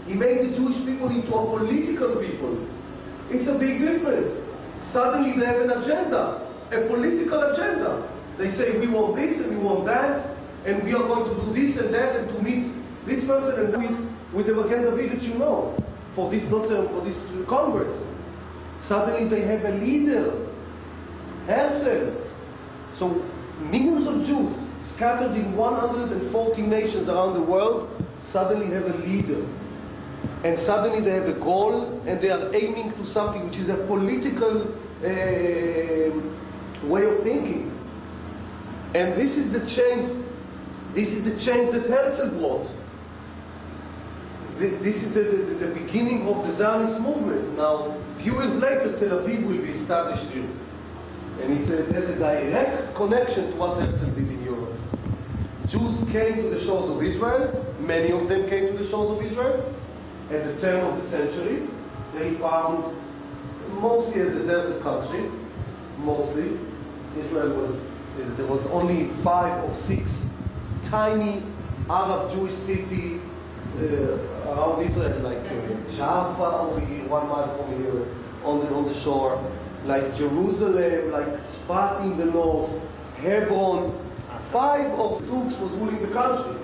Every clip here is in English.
He made the Jewish people into a political people. It's a big difference. Suddenly they have an agenda, a political agenda. They say, we want this and we want that, and we are going to do this and that, and to meet this person and with the Magen David that you know, for this Congress. Suddenly they have a leader, Herzl. So millions of Jews scattered in 140 nations around the world suddenly have a leader. And suddenly they have a goal, and they are aiming to something which is a political way of thinking. And this is the change. This is the change that Herzl brought. This is the beginning of the Zionist movement. Now, a few years later, Tel Aviv will be established here. And there's a direct connection to what Herzl did in Europe. Jews came to the shores of Israel. Many of them came to the shores of Israel. At the turn of the century, they found mostly a deserted country. Mostly. There was only 5 or 6 tiny Arab Jewish cities around Israel, like Jaffa over here, 1 mile from here, on the shore, like Jerusalem, like Sfat in the north, Hebron. 5 of Turks was ruling the country.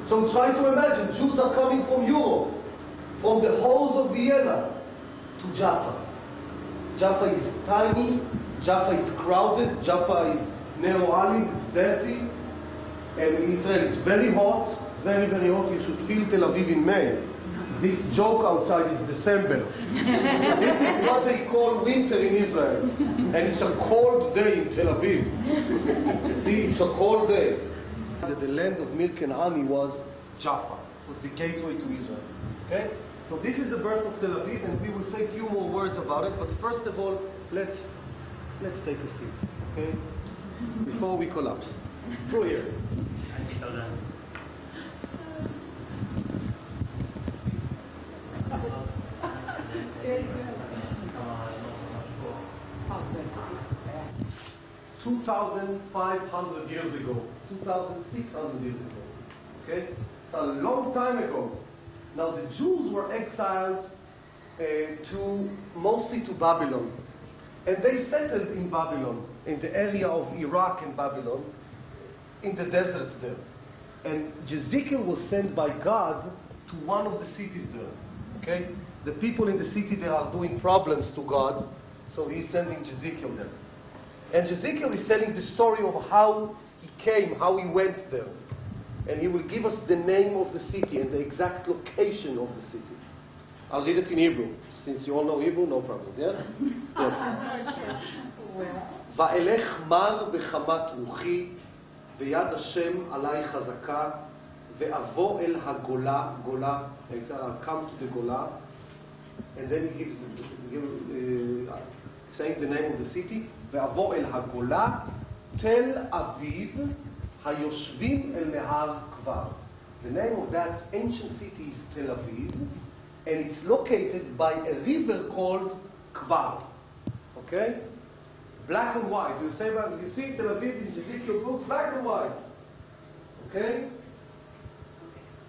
So try to imagine, Jews are coming from Europe, from the halls of Vienna to Jaffa. Jaffa is tiny, Jaffa is crowded, Jaffa is narrow-alleyed, it's dirty, and Israel is very hot, very, very hot. You should feel Tel Aviv in May. This joke outside is December. This is what they call winter in Israel. And it's a cold day in Tel Aviv. See, it's a cold day. The land of milk and honey was Jaffa, was the gateway to Israel. Okay? So this is the birth of Tel Aviv, and we will say a few more words about it. But first of all, let's take a seat, okay? Before we collapse. Through here. 2,500 years ago, 2,600 years ago. Okay? It's a long time ago. Now the Jews were exiled mostly to Babylon. And they settled in Babylon, in the area of Iraq and Babylon, in the desert there. And Ezekiel was sent by God to one of the cities there. Okay? The people in the city there are doing problems to God, so he's sending Ezekiel there. And Ezekiel is telling the story of how he came, how he went there. And he will give us the name of the city and the exact location of the city. I'll read it in Hebrew. Since you all know Hebrew, no problems, yes? Yes. ואלך מר בחמת רוחי, ויד השם עלי חזקה, ואבוא אל הגולה, גולה, I'll come to the Gola, and then he gives saying the name of the city, ואבוא אל הגולה, תל אביב, היושבים אל נהר כבר. The name of that ancient city is Tel Aviv, and it's located by a river called Kvar. Okay? Black and white. You see Tel Aviv in Ezekiel book, black and white. Okay?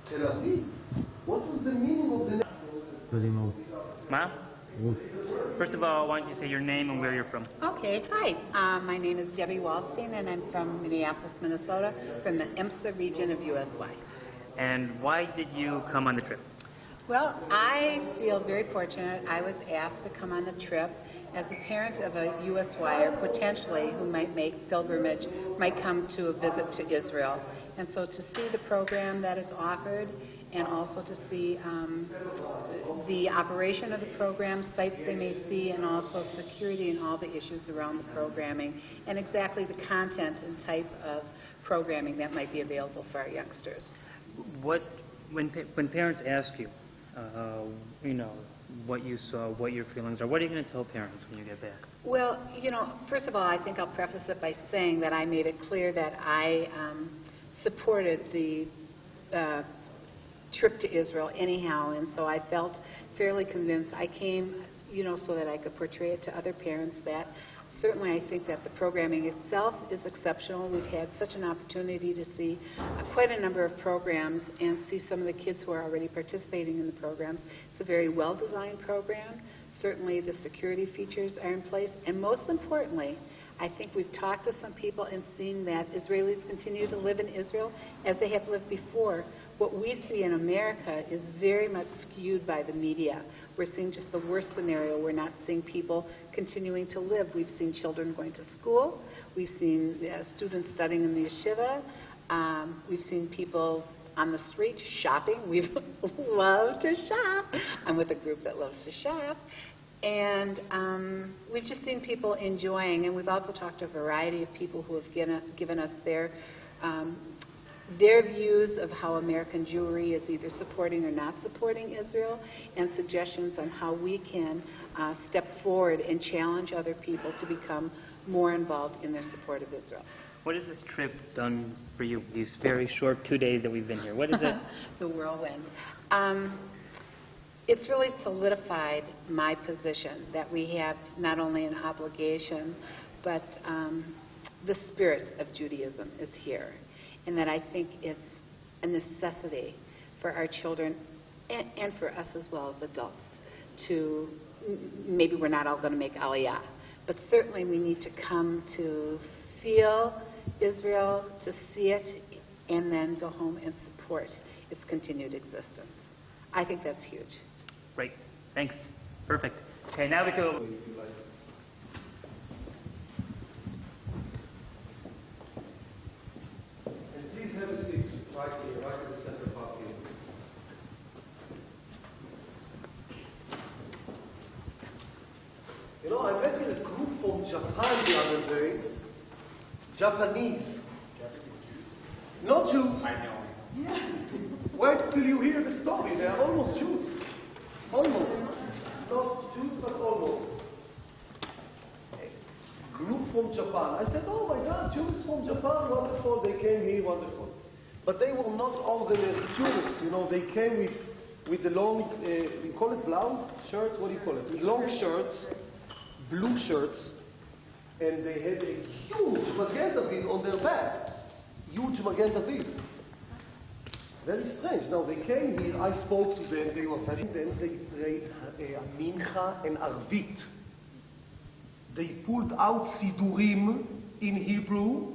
Tel Aviv. What was the meaning of the name? Ma? First of all, why don't you say your name and where you're from? Okay, hi. My name is Debbie Wallstein, and I'm from Minneapolis, Minnesota, from the EMSA region of USY. And why did you come on the trip? Well, I feel very fortunate. I was asked to come on the trip as a parent of a USYer, potentially, who might make pilgrimage, might come to a visit to Israel. And so to see the program that is offered, and also to see the operation of the program, sites they may see, and also security and all the issues around the programming, and exactly the content and type of programming that might be available for our youngsters. When parents ask you, what you saw, what your feelings are, what are you going to tell parents when you get back? Well, first of all, I think I'll preface it by saying that I made it clear that I supported the trip to Israel anyhow, and so I felt fairly convinced. I came, so that I could portray it to other parents that Certainly, I think that the programming itself is exceptional. We've had such an opportunity to see quite a number of programs and see some of the kids who are already participating in the programs. It's a very well-designed program. Certainly, the security features are in place. And most importantly, I think we've talked to some people and seen that Israelis continue to live in Israel as they have lived before. What we see in America is very much skewed by the media. We're seeing just the worst scenario. We're not seeing people continuing to live. We've seen children going to school. We've seen students studying in the yeshiva. We've seen people on the street shopping. We love to shop. I'm with a group that loves to shop. And we've just seen people enjoying, and we've also talked to a variety of people who have given us their views of how American Jewry is either supporting or not supporting Israel, and suggestions on how we can step forward and challenge other people to become more involved in their support of Israel. What has this trip done for you, these very short 2 days that we've been here? What is it? The whirlwind. It's really solidified my position that we have not only an obligation, but the spirit of Judaism is here. And that I think it's a necessity for our children and for us as well as adults to, maybe we're not all going to make Aliyah, but certainly we need to come to feel Israel, to see it, and then go home and support its continued existence. I think that's huge. Great. Thanks. Perfect. Okay, now we go. And please have a seat right here, right in the center part here. You know, I met a group from Japan the other day. Japanese. Not Jews. I know. Yeah. Wait till you hear the story. They are almost Jews. Almost. Not Jews, but almost. A group from Japan. I said, oh my God, Jews from Japan, wonderful. They came here, wonderful. But they were not ordinary tourists. You know, they came with the long, we call it blouse? Shirt? What do you call it? With long shirts, blue shirts, and they had a huge magenta vid on their back. Huge magenta vid. Very strange. Now they came here, I spoke to them, they were very, then they prayed Mincha and Arvit. They pulled out Sidurim in Hebrew,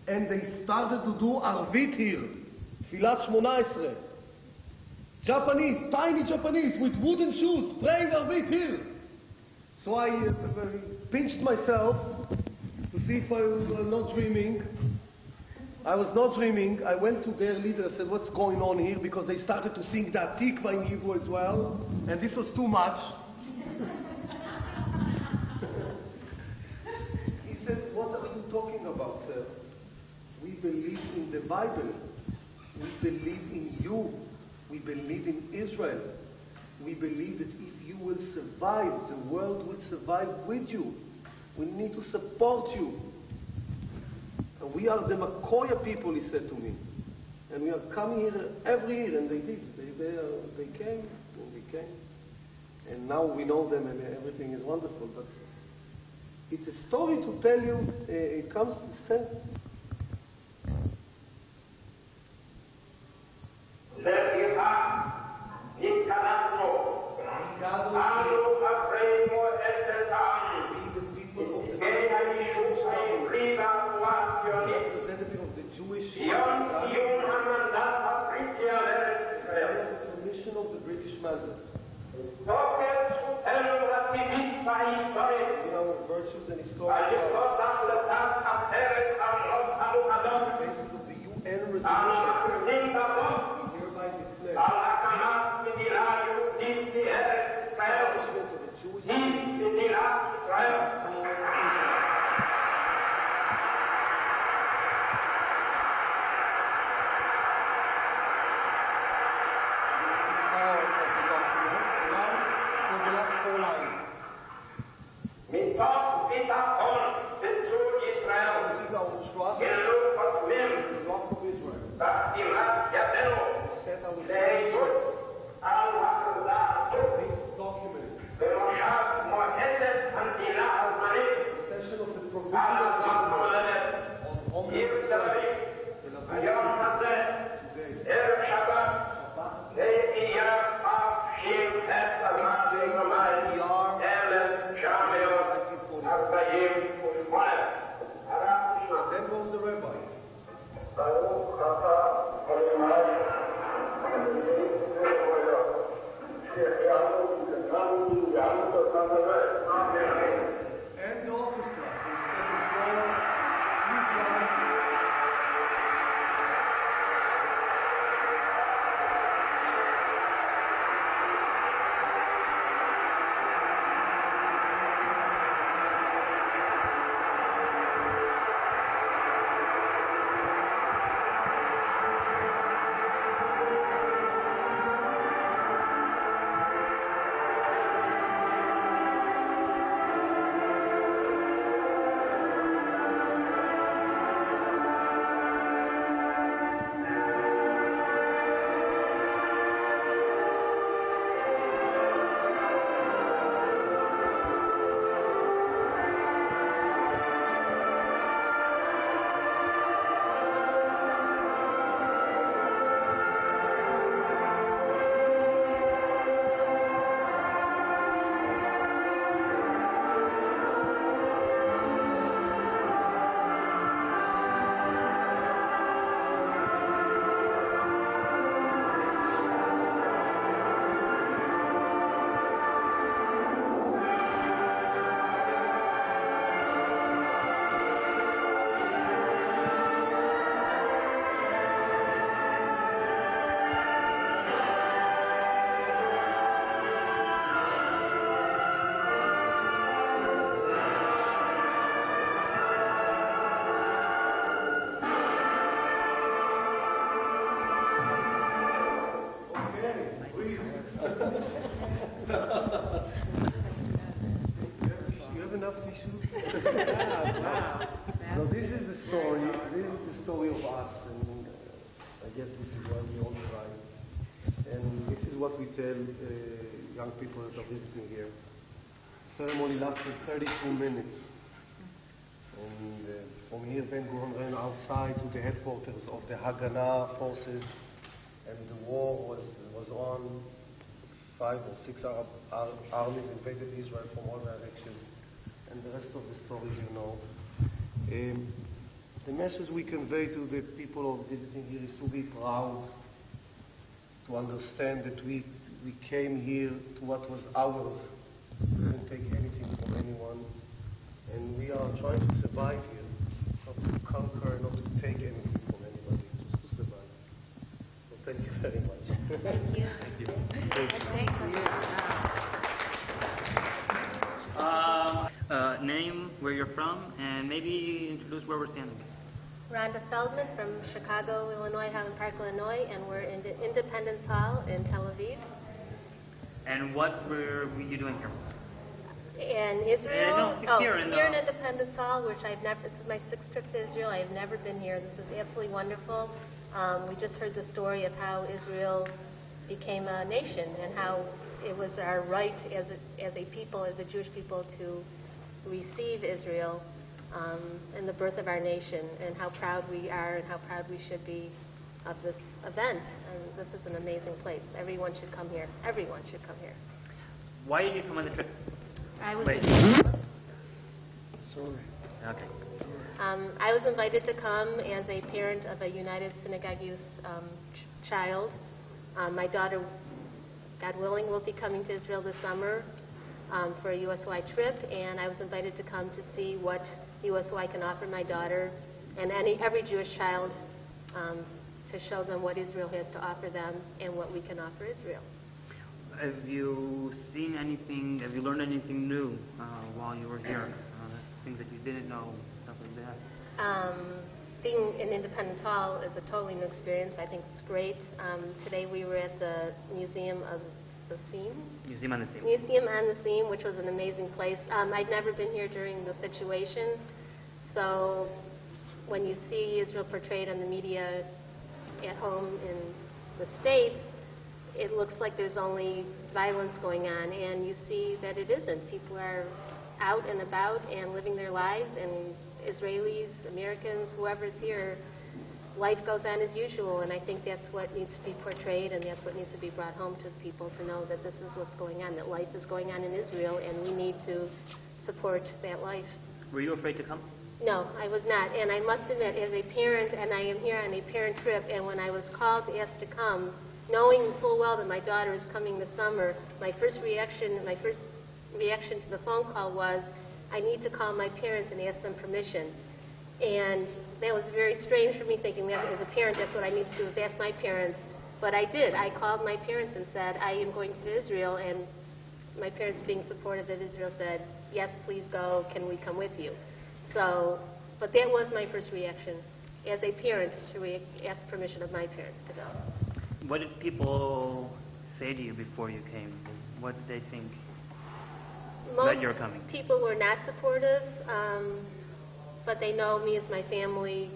and they started to do Arvit here. Tfilat 18. Japanese, tiny Japanese, with wooden shoes, praying Arvit here. So I pinched myself to see if I was not dreaming. I was not dreaming. I went to their leader and said, what's going on here? Because they started to sing the Atikva in Hebrew as well. And this was too much. He said, what are you talking about, sir? We believe in the Bible. We believe in you. We believe in Israel. We believe that if you will survive, the world will survive with you. We need to support you. And we are the Makoya people, he said to me. And we are coming here every year, and they did. They came, and we came. And now we know them, and everything is wonderful. But it's a story to tell you, it comes to stand. Representative of the Jewish tradition of the British Mandate. In our virtues and historical basis of the UN resolution, we hereby declare establishment of the Jewish Mit Gott, mit Gott, And the orchestra. Please rise. You have enough tissue? So this is the story. This is the story of us, and I guess this is why we all cry. And this is what we tell young people that are visiting here. The ceremony lasted 32 minutes. And from here, Ben-Gurion ran outside to the headquarters of the Haganah forces, and the war was on. 5 or 6 Arab armies invaded Israel from all directions, and the rest of the stories you know. The message we convey to the people who are visiting here is to be proud, to understand that we came here to what was ours. We didn't take anything from anyone, and we are trying to survive here, not to conquer, not to take anything from anybody, just to survive. So thank you very much. Thank you. Thank you. Name, where you're from, and maybe introduce where we're standing. Rhonda Feldman from Chicago, Illinois, Highland Park, Illinois, and we're in the Independence Hall in Tel Aviv. And what were you doing here? In Israel? No, here in Independence Hall, which this is my 6th trip to Israel. I have never been here. This is absolutely wonderful. We just heard the story of how Israel became a nation and how it was our right as a people, as a Jewish people, to receive Israel and the birth of our nation, and how proud we are and how proud we should be of this event. And this is an amazing place. Everyone should come here. Everyone should come here. Why did you come on the trip? I was Wait. Sorry. Okay. I was invited to come as a parent of a United Synagogue Youth child. My daughter, God willing, will be coming to Israel this summer for a USY trip, and I was invited to come to see what USY can offer my daughter and every Jewish child, to show them what Israel has to offer them and what we can offer Israel. Have you seen anything, have you learned anything new while you were here? Things that you didn't know, stuff like that? Being in Independence Hall is a totally new experience. I think it's great. Today we were at the Museum of the Seam. Museum on the Seam. Museum on the Seam, which was an amazing place. I'd never been here during the situation, so when you see Israel portrayed on the media at home in the States, it looks like there's only violence going on, and you see that it isn't. People are out and about and living their lives, and Israelis, Americans, whoever's here, life goes on as usual, and I think that's what needs to be portrayed, and that's what needs to be brought home to people, to know that this is what's going on, that life is going on in Israel, and we need to support that life. Were you afraid to come? No, I was not, and I must admit, as a parent, and I am here on a parent trip, and when I was called, asked to come, knowing full well that my daughter is coming this summer, my first reaction to the phone call was, I need to call my parents and ask them permission. And that was very strange for me, thinking that as a parent, that's what I need to do, is ask my parents. But I did. I called my parents and said, I am going to Israel, and my parents, being supportive of Israel, said, yes, please go, can we come with you? So, but that was my first reaction as a parent, to ask permission of my parents to go. What did people say to you before you came? What did they think that you're coming? Most people were not supportive, but they know me as my family.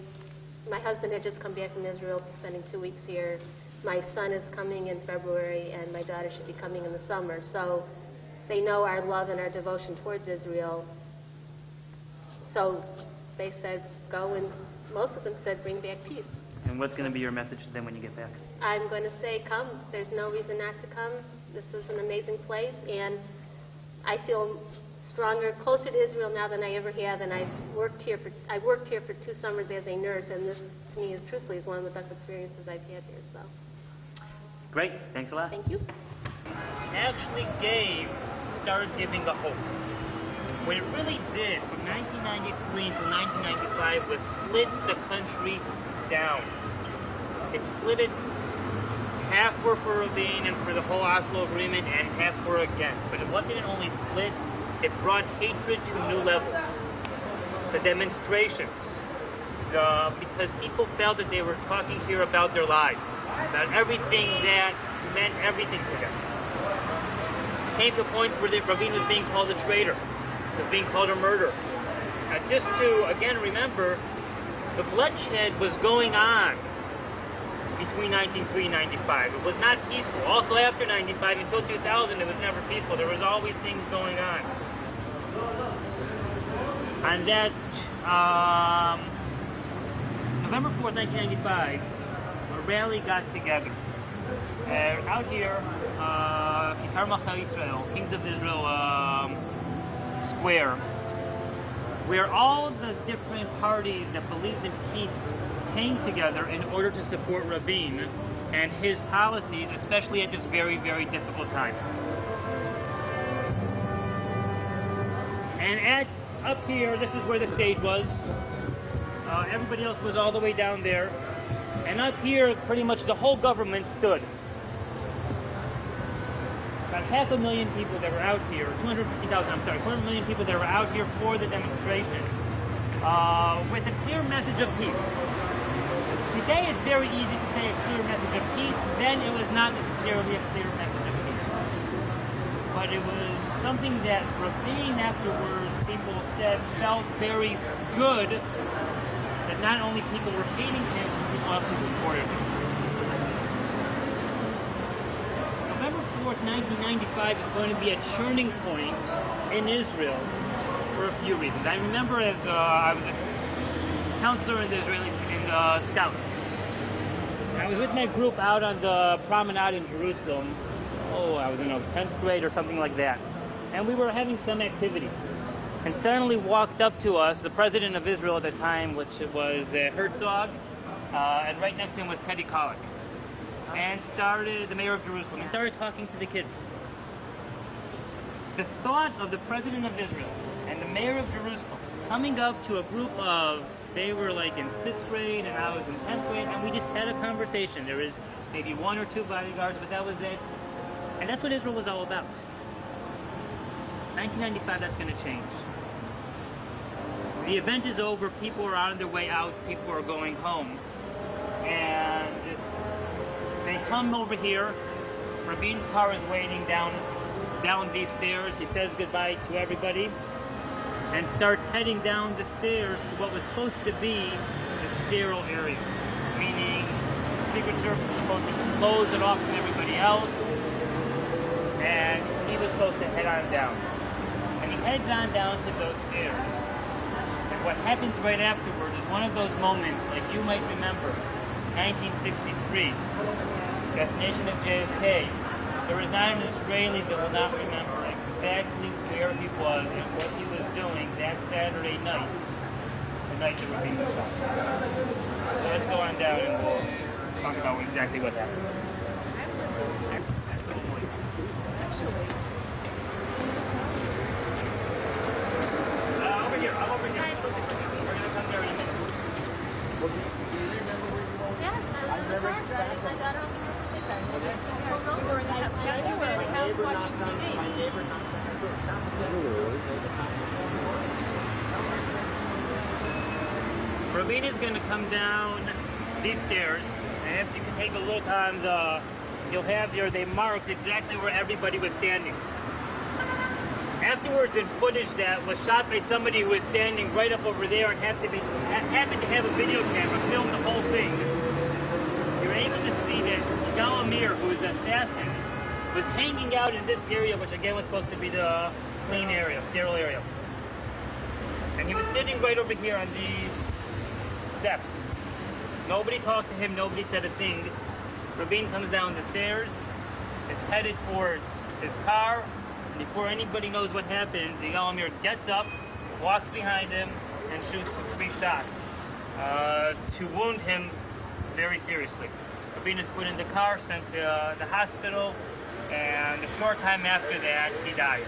My husband had just come back from Israel, spending 2 weeks here. My son is coming in February, and my daughter should be coming in the summer. So they know our love and our devotion towards Israel. So they said, go, and most of them said, bring back peace. And what's going to be your message to them when you get back? I'm going to say, come. There's no reason not to come. This is an amazing place, and I feel stronger, closer to Israel now than I ever have. And I've worked here for 2 summers as a nurse, and this, to me, truthfully, is one of the best experiences I've had here. So. Great. Thanks a lot. Thank you. Actually started giving the hope. What it really did from 1993 until 1995 was split the country down. It split it. Half were for Rabin and for the whole Oslo Agreement, and half were against. But it wasn't only split, it brought hatred to new levels. The demonstrations, because people felt that they were talking here about their lives, about everything that meant everything to them. It came to points where Rabin was being called a traitor, was being called a murderer. Just to, again, remember, the bloodshed was going on between 1993 and 95. It was not peaceful. Also after 95 until 2000, it was never peaceful. There was always things going on. And that November 4th, 1995, a rally got together. Out here, Kitar Malchai Israel, Kings of Israel Square, where all the different parties that believed in peace came together in order to support Rabin and his policies, especially at this very, very difficult time. And up here, this is where the stage was. Everybody else was all the way down there. And up here, pretty much the whole government stood. About 500,000 people that were out here, 250,000 people that were out here for the demonstration, with a clear message of peace. Today it's very easy to say a clear message of peace. Then it was not necessarily a clear message of peace. But it was something that Rabin afterwards, people said, felt very good, that not only people were hating him, but people also supported him. November 4th, 1995 is going to be a turning point in Israel for a few reasons. I remember as I was a counselor in the Israeli Scouts. I was with my group out on the promenade in Jerusalem. I was in 10th grade or something like that. And we were having some activity. And suddenly walked up to us the president of Israel at the time, which was Herzog, and right next to him was Teddy Kollek. And the mayor of Jerusalem, and started talking to the kids. The thought of the president of Israel and the mayor of Jerusalem coming up to a group of, they were like in 6th grade and I was in 10th grade, and we just had a conversation. There was maybe 1 or 2 bodyguards, but that was it. And that's what Israel was all about. 1995, that's going to change. The event is over, people are on their way out, people are going home. And they come over here, Rabin's car is waiting down these stairs, he says goodbye to everybody, and starts heading down the stairs to what was supposed to be the sterile area. Meaning, the Secret Service was supposed to close it off from everybody else, and he was supposed to head on down. And he heads on down to those stairs. And what happens right afterwards is one of those moments, like you might remember, 1963, assassination of JFK. There is not an Israeli that will not remember exactly where he was and what he was doing that Saturday night, the night that Rabin was shot. So let's go on down and we'll talk about exactly what happened. Rabin is going to come down these stairs, and if you can take a look on you'll have there, they marked exactly where everybody was standing. Afterwards, in footage that was shot by somebody who was standing right up over there and happened to have a video camera film the whole thing, you're able to see that Yigal Amir, who was the assassin, was hanging out in this area, which again was supposed to be the clean area, sterile area. And he was sitting right over here on these steps. Nobody talked to him, nobody said a thing. Rabin comes down the stairs, is headed towards his car. Before anybody knows what happens, Yigal Amir gets up, walks behind him, and shoots 3 shots to wound him very seriously. Rabin is put in the car, sent to the hospital, and a short time after that, he died.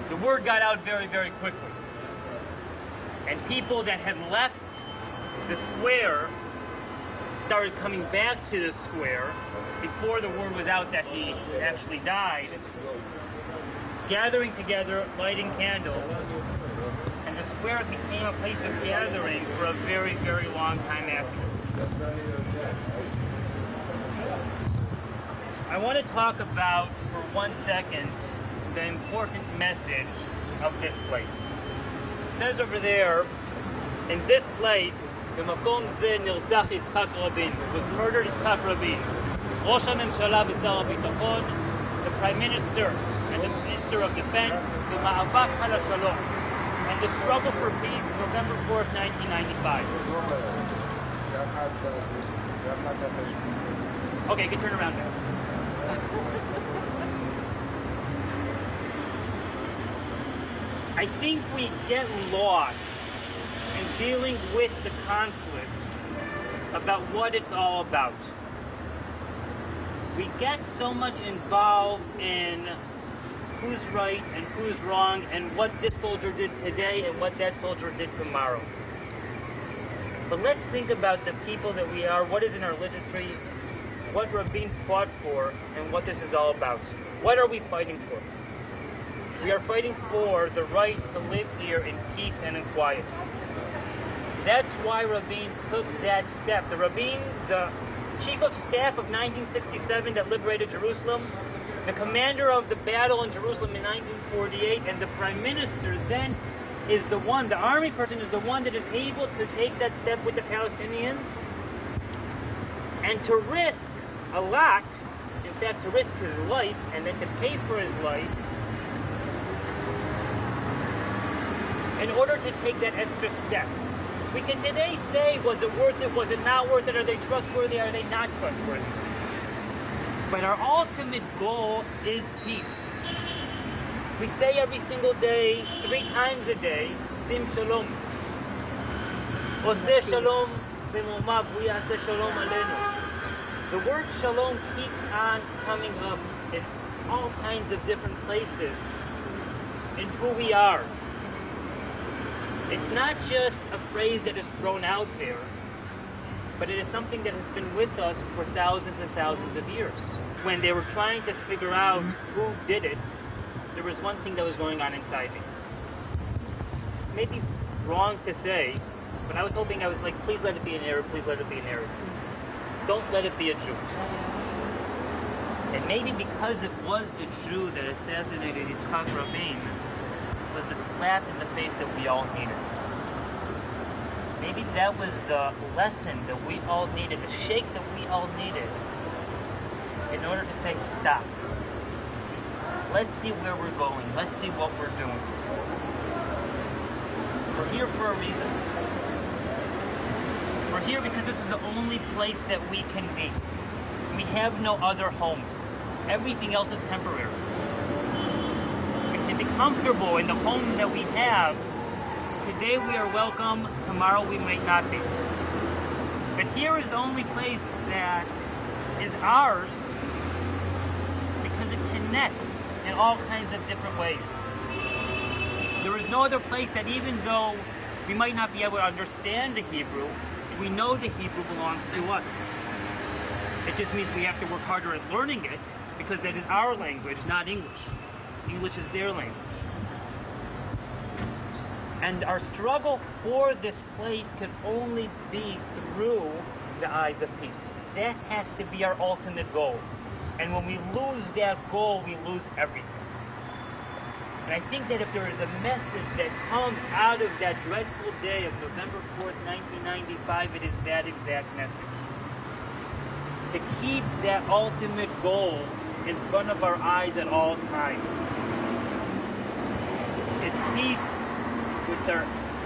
The word got out very, very quickly. And people that had left the square started coming back to the square before the word was out that he actually died, gathering together, lighting candles, and the square became a place of gathering for a very, very long time after. I want to talk about, for 1 second, the important message of this place. It says over there, in this place, במקום זה נרצח יצחק רבין, was murdered Yitzhak Rabin. ראש הממשלה ושר הביטחון, the Prime Minister and the Minister of Defense, במאבק על השלום, and the struggle for peace, November 4th, 1995. Okay, you can turn around now. I think we get lost in dealing with the conflict about what it's all about. We get so much involved in who's right and who's wrong and what this soldier did today and what that soldier did tomorrow. But let's think about the people that we are, what is in our literature, what Rabin fought for, and what this is all about. What are we fighting for? We are fighting for the right to live here in peace and in quiet. That's why Rabin took that step. The Rabin, the chief of staff of 1967 that liberated Jerusalem, the commander of the battle in Jerusalem in 1948, and the prime minister then is the one, the army person is the one that is able to take that step with the Palestinians and to risk a lot, in fact to risk his life and then to pay for his life in order to take that extra step. We can today say, was it worth it, was it not worth it, are they trustworthy, are they not trustworthy? But our ultimate goal is peace. We say every single day, 3 times a day, Sim Shalom. Oseh Shalom b'momav v'yaseh Shalom aleinu. The word Shalom keeps on coming up in all kinds of different places in who we are. It's not just a phrase that is thrown out there, but it is something that has been with us for thousands and thousands of years. When they were trying to figure out who did it, there was one thing that was going on inside me. Maybe wrong to say, but I was hoping, I was like, please let it be an Arab, please let it be an Arab. Don't let it be a Jew. And maybe because it was a Jew that assassinated Yitzhak Rabin, was the slap in the face that we all needed. Maybe that was the lesson that we all needed, the shake that we all needed in order to say, stop. Let's see where we're going. Let's see what we're doing. We're here for a reason. We're here because this is the only place that we can be. We have no other home. Everything else is temporary. To be comfortable in the home that we have, today we are welcome, tomorrow we might not be. But here is the only place that is ours because it connects in all kinds of different ways. There is no other place that, even though we might not be able to understand the Hebrew, we know the Hebrew belongs to us. It just means we have to work harder at learning it because that is our language, not English. English is their language. And our struggle for this place can only be through the eyes of peace. That has to be our ultimate goal. And when we lose that goal, we lose everything. And I think that if there is a message that comes out of that dreadful day of November 4th, 1995, it is that exact message. To keep that ultimate goal in front of our eyes at all times. It's peace with our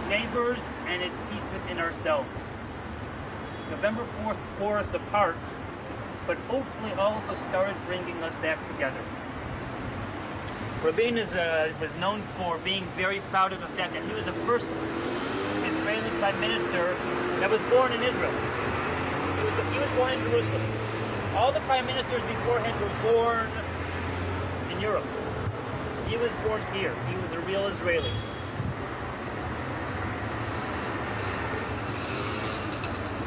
neighbors, and it's peace within ourselves. November 4th tore us apart, but hopefully also started bringing us back together. Rabin was known for being very proud of the fact that he was the first Israeli prime minister that was born in Israel. He was born in Jerusalem. All the prime ministers beforehand were born in Europe. He was born here. He was a real Israeli.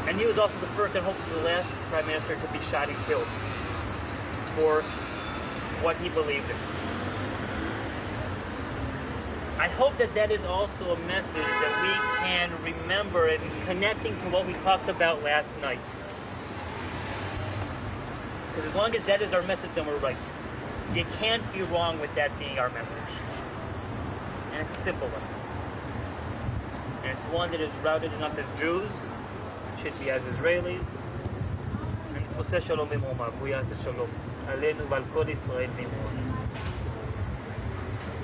And he was also the first and hopefully the last prime minister to be shot and killed for what he believed in. I hope that that is also a message that we can remember in connecting to what we talked about last night. Because as long as that is our message, then we're right. You can't be wrong with that being our message. And it's a simple one. And it's one that is routed in us as Jews, should be as Israelis. And it's Oseh Shalom B'Mromav, Hu Ya'aseh Shalom, Aleinu V'al Kol Yisrael B'Mromav.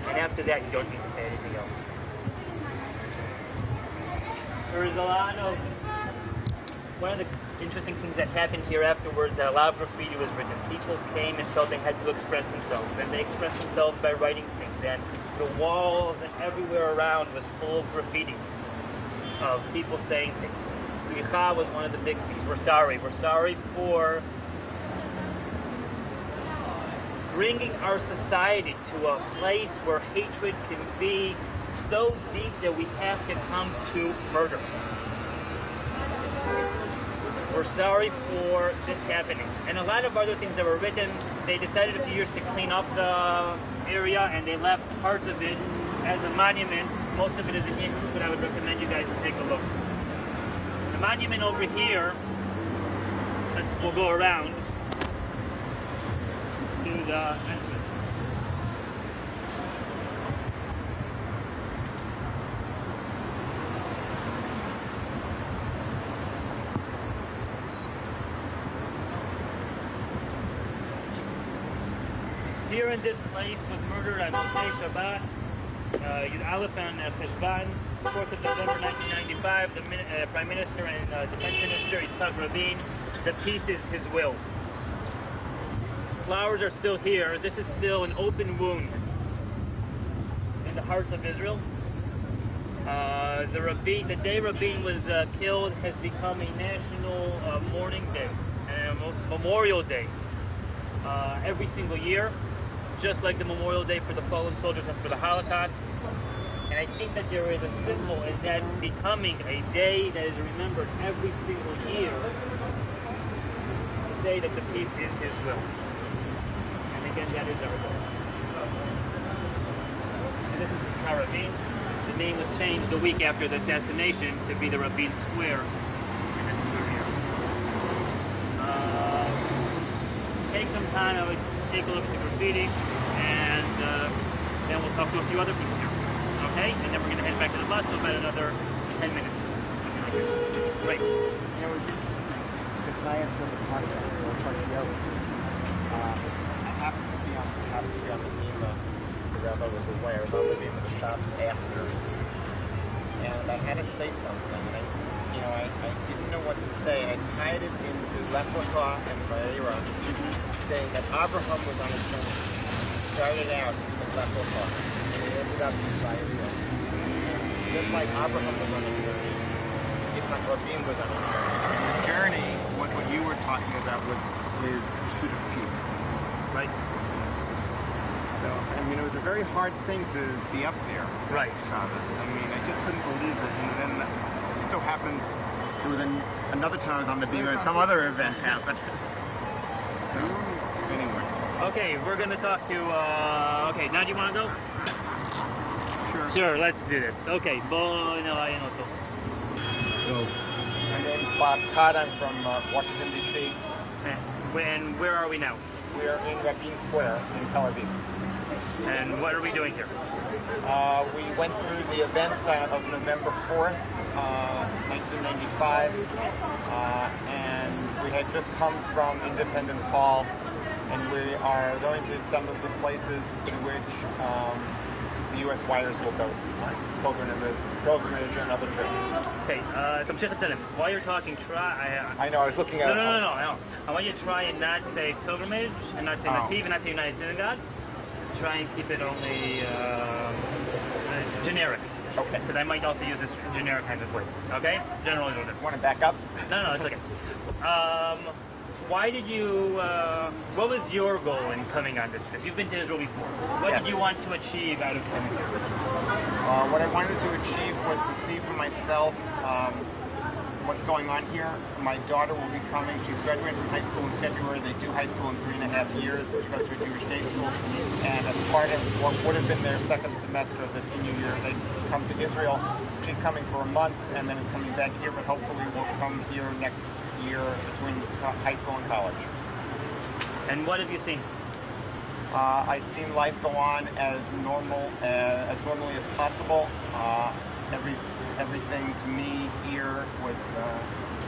And after that, you don't need to say anything else. There is a lot of... One of the interesting things that happened here afterwards, that a lot of graffiti was written. People came and felt they had to express themselves. And they expressed themselves by writing things. And the walls and everywhere around was full of graffiti of people saying things. Slicha was one of the big things. We're sorry. We're sorry for bringing our society to a place where hatred can be so deep that we have to come to murder. We're sorry for this happening. And a lot of other things that were written, they decided a few years to clean up the area, and they left parts of it as a monument. Most of it is in Yiddish, but I would recommend you guys to take a look. The monument over here, we'll go around to the entrance. Here in this place was murdered on Motzei Shabbat, Yud Aleph and Cheshvan, 4th of November 1995. The Prime Minister and Defense Minister, Yitzhak Rabin, the peace is his will. Flowers are still here. This is still an open wound in the hearts of Israel. The day Rabin was killed has become a national mourning day, and a Memorial Day every single year, just like the Memorial Day for the fallen soldiers and for the Holocaust. And I think that there is a symbol in that becoming a day that is remembered every single year, the day that the peace is his will. And again, that is our goal. And this is Yitzhak Rabin. The name was changed the week after the assassination to be the Rabin Square. And this is our here. Take some time, I would take a look at the graffiti, and then we'll talk to a few other people here. Okay? And then we're going to head back to the bus for about another 10 minutes. Great. There was the science of the concept, or Parkiel. I happened to be on the Nima. The Rebbe was aware of living in the shop after. And I had to say something. I didn't know what to say. I tied it into Lech Lecha and Vayera, saying that Abraham was on a journey. Started out in Lech Lecha, and he ended up in Vayera. Just like Abraham was on a journey, Yitzhak Rabin was on a journey. The journey, what you were talking about, was his pursuit of peace. Right. So, it was a very hard thing to be up there. Right. Shabbos. I just couldn't believe it. And then it so happened there was another time I was on the beam and some other event happened. So, anyway. Okay, we're going to talk to, okay, now do you want to go? Sure. Sure, let's do this. Okay, buon noto. My name's Bob Todd. I'm from Washington, D.C. And where are we now? We are in Rabin Square in Tel Aviv. And what are we doing here? We went through the events of November 4th, 1995, and we had just come from Independence Hall, and we are going to some of the places to which the U.S. wires will go on pilgrimage and other trips. Okay, תמשיך לצלם. While you're talking, try... I know, I was looking at No. I want you to try and not say pilgrimage, and not say Nativ, and not say United Synagogue. Try and keep it only generic. Okay. Because I might also use this generic kind of word. Okay? General order. Want to back up? No, it's okay. Why did you, what was your goal in coming on this trip? You've been to Israel before. What Yes. did you want to achieve out of coming here? What I wanted to achieve was to see for myself what's going on here. My daughter will be coming. She's graduating from high school in February. They do high school in 3.5 years. She goes to a Jewish day school. And as part of what would have been their second semester of the senior year, they come to Israel. She's coming for a month and then is coming back here, but hopefully will come here next year between high school and college. And what have you seen? I've seen life go on as normally as possible. Everything to me here was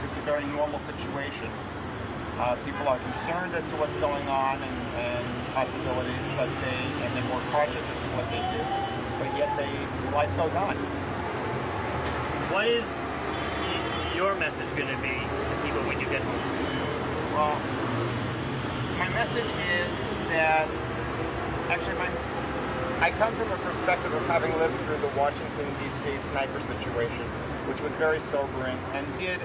it's a very normal situation. People are concerned as to what's going on and possibilities, but they're more cautious as to what they do. But yet life goes on. What is your message going to be to people when you get home? Well, my message is that actually I come from a perspective of having lived through the Washington, D.C. sniper situation, which was very sobering and did,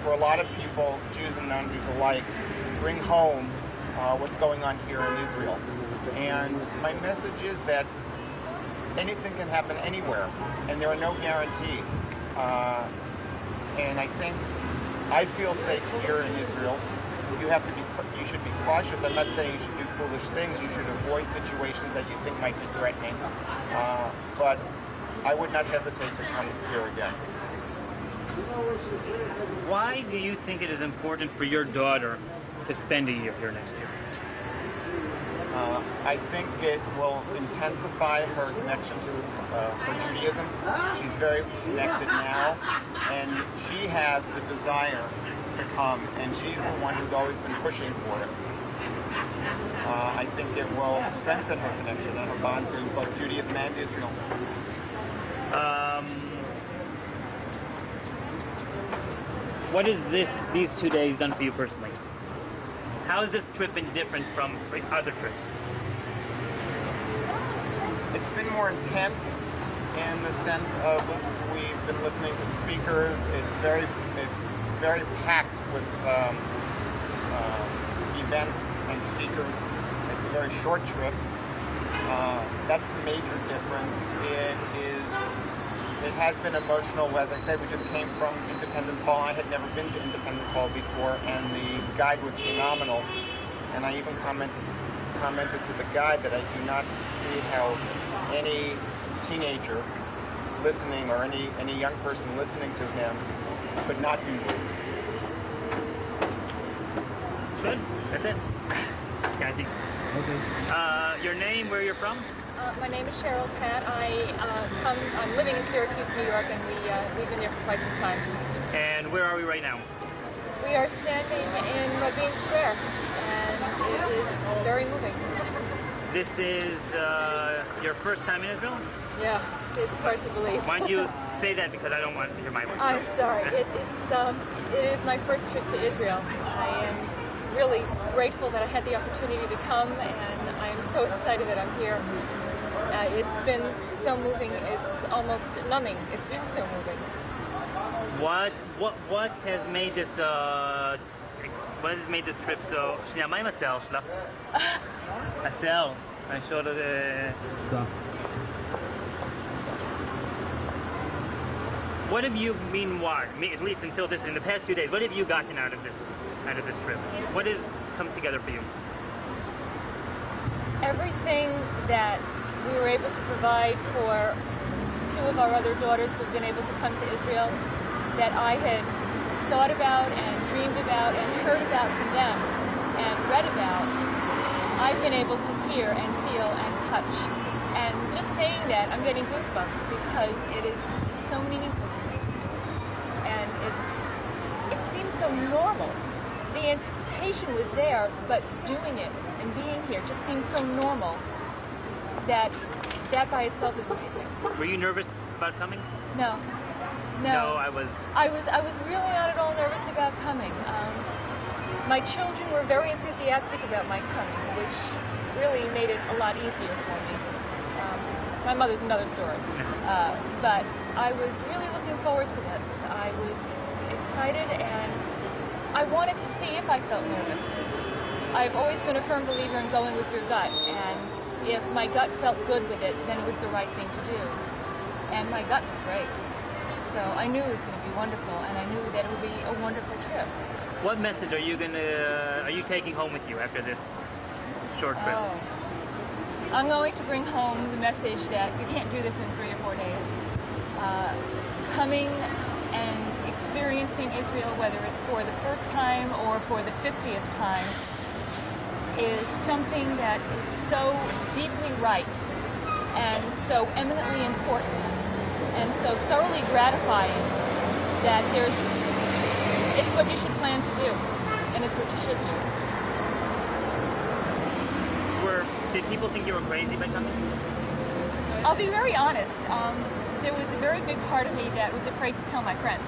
for a lot of people, Jews and non-Jews alike, bring home what's going on here in Israel. And my message is that anything can happen anywhere, and there are no guarantees. And I think I feel safe here in Israel. You should be cautious. I'm not saying you should do foolish things. You should avoid situations that you think might be threatening. But I would not hesitate to come here again. Why do you think it is important for your daughter to spend a year here next year? I think it will intensify her connection to her Judaism. She's very connected now, and she has the desire to come, and she's the one who's always been pushing for it. I think it will strengthen her connection and her bond to both Judaism and Israel. What has these 2 days done for you personally? How has this trip been different from other trips? It's been more intense in the sense of we've been listening to speakers. It's very packed with events and speakers. It's a very short trip. That's the major difference. It has been emotional. As I said, we just came from Independence Hall. I had never been to Independence Hall before, and the guide was phenomenal. And I even commented to the guide that I do not see how any teenager listening or any young person listening to him could not be moved. Good. That's it. Kathy. Okay. Your name, where you're from? My name is Cheryl Pat. I'm living in Syracuse, New York, and we've been there for quite some time. And where are we right now? We are standing in Rabin Square, and it is very moving. This is your first time in Israel? Yeah, it's hard to believe. Why don't you say that, because I don't want to hear my voice. I'm sorry. It is my first trip to Israel. I am really grateful that I had the opportunity to come, and I'm so excited that I'm here. It's been so moving. It's almost numbing. It's been so moving. What has made this trip so? שנייה, מה עם השיער שלך? השיער. I showed it. What have you at least until this, in the past 2 days, what have you gotten out of this trip? What has come together for you? Everything that we were able to provide for two of our other daughters who've been able to come to Israel that I had thought about and dreamed about and heard about from them and read about, I've been able to hear and feel and touch. And just saying that, I'm getting goosebumps because it is so meaningful to me. And it seems so normal. The anticipation was there, but doing it and being here just seems so normal that by itself is amazing. Were you nervous about coming? No. No, I was really not at all nervous about coming. My children were very enthusiastic about my coming, which really made it a lot easier for me. My mother's another story. But I was really looking forward to this. I was excited and I wanted to see if I felt nervous. I've always been a firm believer in going with your gut, and if my gut felt good with it, then it was the right thing to do. And my gut was great. So I knew it was going to be wonderful, and I knew that it would be a wonderful trip. What message are you taking home with you after this short trip? Oh. I'm going to bring home the message that you can't do this in 3 or 4 days. Coming and experiencing Israel, whether it's for the first time or for the 50th time, is something that is so deeply right and so eminently important and so thoroughly gratifying that it's what you should plan to do, and it's what you should do. Did people think you were crazy by coming? I'll be very honest. There was a very big part of me that was afraid to tell my friends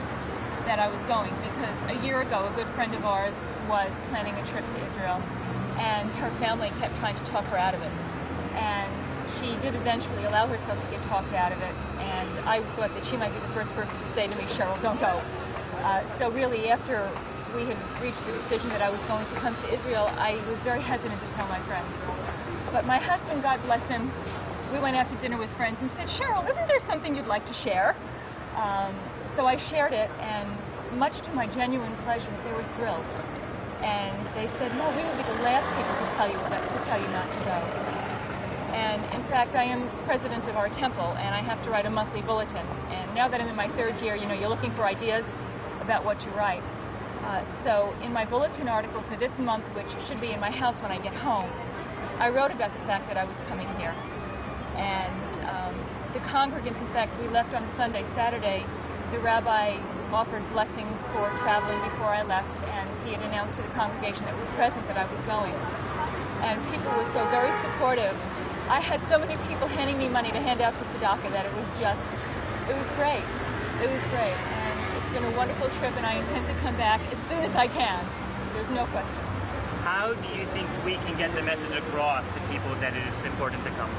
that I was going, because a year ago a good friend of ours was planning a trip to Israel, and her family kept trying to talk her out of it. And she did eventually allow herself to get talked out of it, and I thought that she might be the first person to say to me, "Cheryl, don't go." So really, after we had reached the decision that I was going to come to Israel, I was very hesitant to tell my friends. But my husband, God bless him, we went out to dinner with friends and said, "Cheryl, isn't there something you'd like to share?" So I shared it, and much to my genuine pleasure, they were thrilled. And they said, "No, we would be the last people to tell you not to go." And in fact, I am president of our temple, and I have to write a monthly bulletin. And now that I'm in my 3rd year, you're looking for ideas about what to write. So in my bulletin article for this month, which should be in my house when I get home, I wrote about the fact that I was coming here. And the congregants, in fact, we left on a Sunday. Saturday, the rabbi offered blessings for traveling before I left, and he had announced to the congregation that was present that I was going. And people were so very supportive. I had so many people handing me money to hand out to tzedakah that it was great. It was great. And it's been a wonderful trip, and I intend to come back as soon as I can. There's no question. How do you think we can get the message across to people that it is important to come?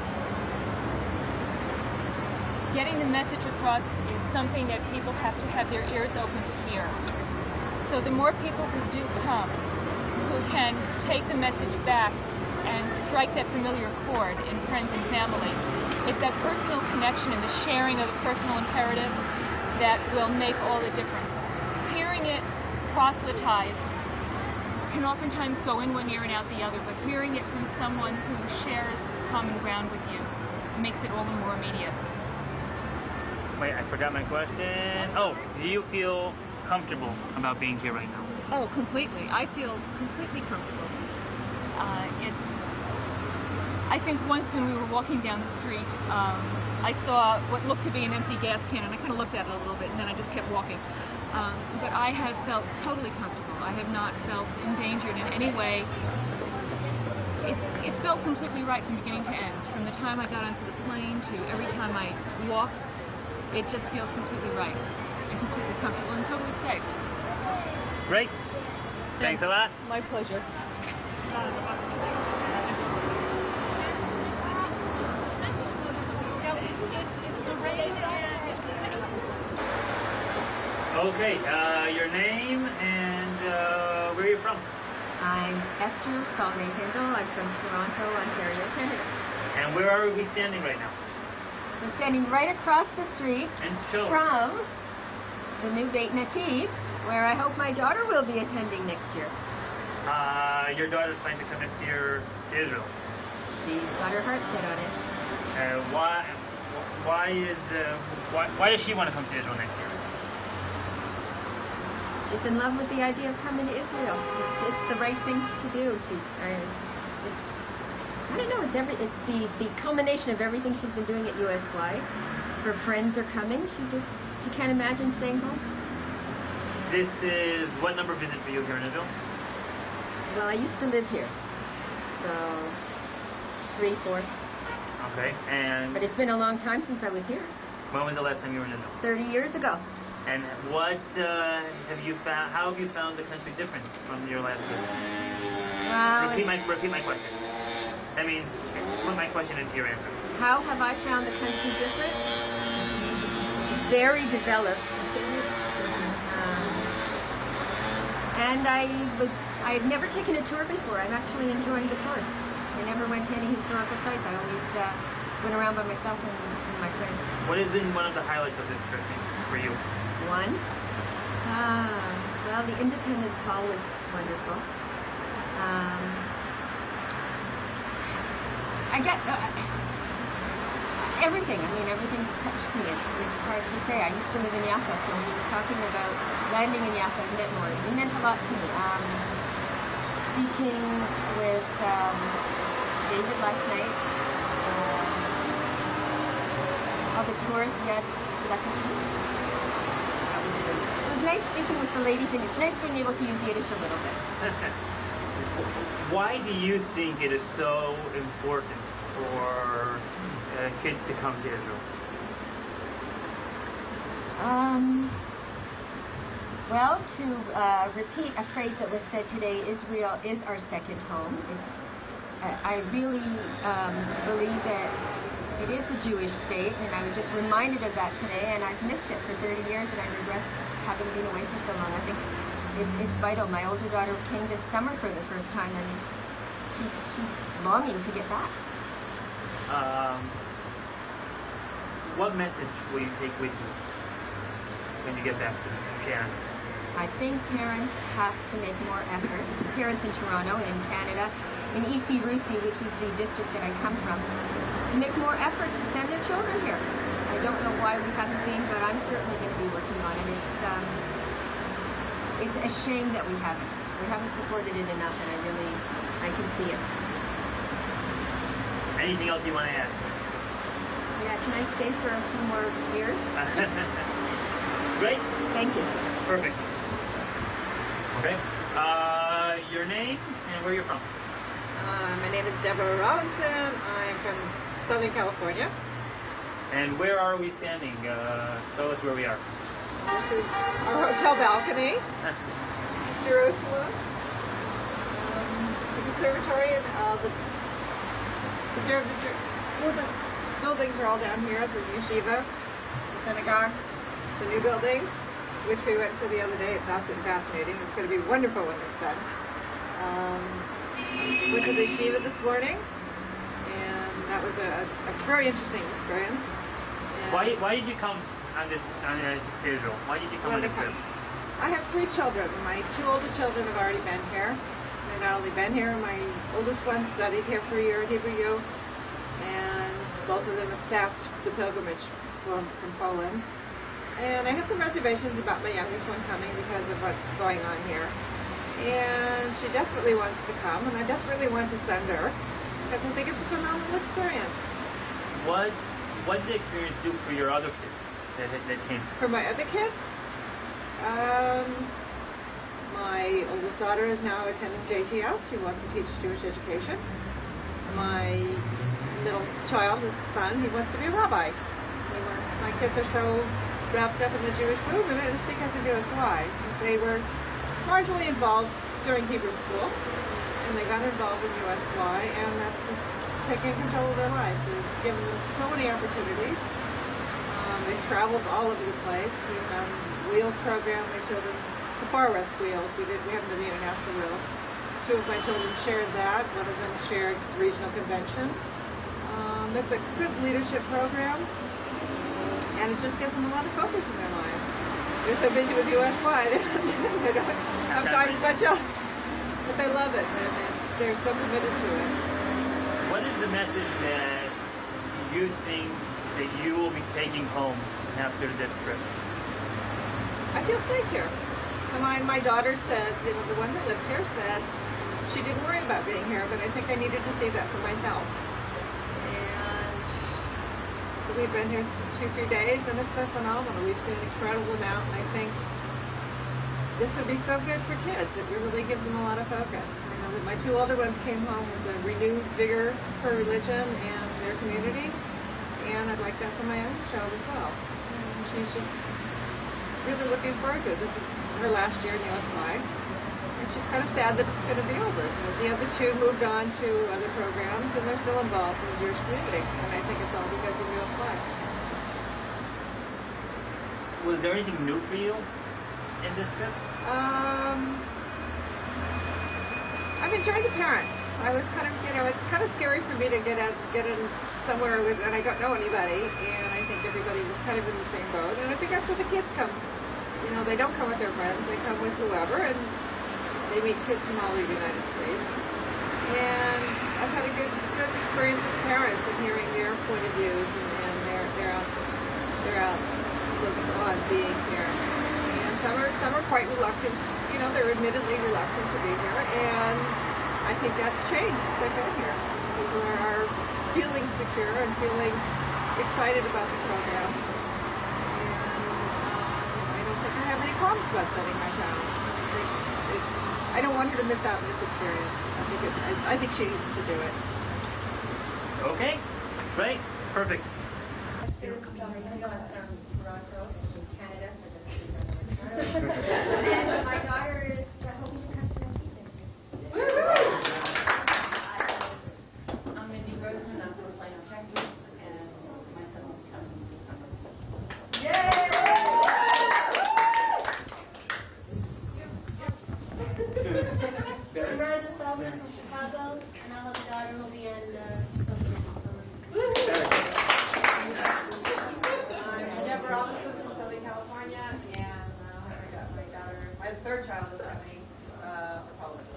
Getting the message across is something that people have to have their ears open to hear. So the more people who do come, who can take the message back and strike that familiar chord in friends and family, it's that personal connection and the sharing of a personal imperative that will make all the difference. Hearing it proselytized can oftentimes go in one ear and out the other, but hearing it from someone who shares common ground with you makes it all the more immediate. Wait, I forgot my question. Oh, do you feel comfortable about being here right now? Oh, completely. I feel completely comfortable. I think once when we were walking down the street, I saw what looked to be an empty gas can, and I kind of looked at it a little bit, and then I just kept walking. But I have felt totally comfortable. I have not felt endangered in any way. It's felt completely right from beginning to end. From the time I got onto the plane to every time I walk, it just feels completely right and completely comfortable and totally safe. Great. Thanks a lot. My pleasure. Okay, your name and where are you from? I'm Esther Salve-Hindle. I'm from Toronto, Ontario, Canada. And where are we standing right now? We're standing right across the street And show. from the new Beit Nativ, where I hope my daughter will be attending next year. Your daughter's planning to come next year to Israel. She's got her heart set on it. Why? Why does she want to come to Israel next year? She's in love with the idea of coming to Israel. It's the right thing to do. I don't know. It's the culmination of everything she's been doing at USY. Her friends are coming. She can't imagine staying home. This is what number visit for you here in Israel? Well, I used to live here, so 3, 4. Okay, and But it's been a long time since I was here. when was the last time you were in Israel? 30 years ago. And what have you found? How have you found the country different from your last visit? Well, Repeat my question. That means put my question into your answer. how have I found the country different? Very developed. And I had never taken a tour before. I'm actually enjoying the tour. I never went to any historical sites. I always went around by myself and my friends. What has been one of the highlights of this trip for you? One. Well, the Independence Hall was wonderful. I got everything. I mean, everything touched me. It's hard to say. I used to live in Yafa, so when you were talking about landing in Yafa, it meant more. It meant a lot to me. Speaking with David last night, all the tourists, yes, it was nice speaking with the ladies, and it's nice being able to use Yiddish a little bit. Why do you think it is so important for kids to come to Israel? Well, to repeat a phrase that was said today, Israel is our second home. I really believe that it is a Jewish state, and I was just reminded of that today, and I've missed it for 30 years, and I regret having been away for so long. I think it's vital. My older daughter came this summer for the first time, and she's longing to get back. What message will you take with you when you get back to Canada? I think parents have to make more effort. Parents in Toronto, in Canada, in EC Rusi, which is the district that I come from, to make more effort to send their children here. I don't know why we haven't been, but I'm certainly going to be working on it. It's a shame that we haven't. We haven't supported it enough, and I can see it. Anything else you want to add? Yeah, can I stay for a few more years? Great. Thank you. Perfect. Okay. Your name and where you're from? My name is Deborah Robinson. I'm from Southern California. And where are we standing? Tell us where we are. This is our hotel balcony, Jerusalem. The conservatory and the buildings are all down here. The yeshiva, the synagogue, the new building, which we went to the other day. It's absolutely fascinating. It's going to be wonderful when it's done. Went to the yeshiva this morning, and that was a very interesting experience. And Why did you come on Israel? Why did you come on this trip? I have 3 children. My 2 older children have already been here. They've not only been here, my oldest one studied here for a year at Hebrew U, and both of them have staffed the pilgrimage from Poland. And I have some reservations about my youngest one coming because of what's going on here. And she desperately wants to come, and I desperately want to send her because I think it's a phenomenal experience. What did the experience do for your other kids that came? For my other kids, my oldest daughter is now attending JTS. She wants to teach Jewish education. My middle child, his son, he wants to be a rabbi. My kids are so wrapped up in the Jewish movement, and it's because of USY. They were marginally involved during Hebrew school, and they got involved in USY, and that's just taking control of their lives. It's given them so many opportunities. They've traveled all over the place. We've done Wheels program. They showed us the Far West Wheels. We haven't done the International Wheels. 2 of my children shared that. 1 of them shared regional convention. It's a good leadership program, and it just gives them a lot of focus in their lives. They're so busy with USY, they don't have time to much else. But they love it, and they're so committed to it. What is the message that you think that you will be taking home after this trip? I feel safe here. My daughter said, the one that lived here said she didn't worry about being here, but I think I needed to see that for myself. And we've been here 2-3 days, and it's been phenomenal. We've seen an incredible amount, and I think this would be so good for kids. It really gives them a lot of focus. I know that my 2 older ones came home with a renewed vigor for religion and their community, and I'd like that for my own child as well. And she's just really looking forward to it. This is her last year in USY, and she's kind of sad that it's going to be over. The other 2 moved on to other programs, and they're still involved in the Jewish community, and I think it's all because of USY. Was there anything new for you in this trip? I've enjoyed the parents. I was kind of, it's kind of scary for me to get in somewhere with, and I don't know anybody, and I think everybody was kind of in the same boat, and I think that's where the kids come. They don't come with their friends, they come with whoever, and they meet kids from all over the United States. And I've had a good experience with parents and hearing their point of views and their outlook on being here. And some are quite reluctant. They're admittedly reluctant to be here, and I think that's changed since I've been here. People are feeling secure and feeling excited about the program. And I don't think I have any problems about setting my town. I don't want her to miss out on this experience. I think she needs to do it. Okay, great, perfect. We're going from Toronto, Canada, and my daughter is hoping to come to next season. I'm Mindy Grossman. I'm from Plano, Texas, and my son will be coming this summer. Yay! I'm Miranda Feldman from Chicago, and I have a daughter who will be in Southern I'm Deborah Robinson from Southern California, and I got my daughter, my 3rd child is coming for college.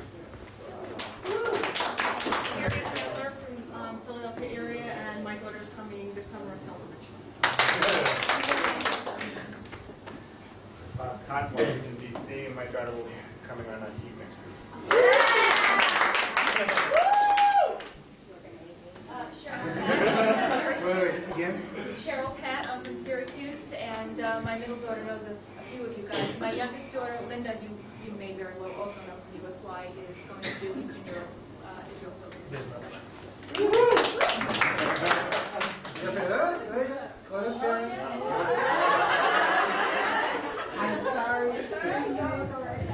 Mary Taylor from Philadelphia area, and my daughter's coming this summer in pilgrimage. Bob Cotton, Washington, D.C., and my daughter will be coming on TV next week. Cheryl Pat, I'm from Syracuse, and my middle daughter knows a few of you guys. My youngest daughter, Linda, you may very well also know from USY, is going to do Eastern Europe, Israel I'm sorry.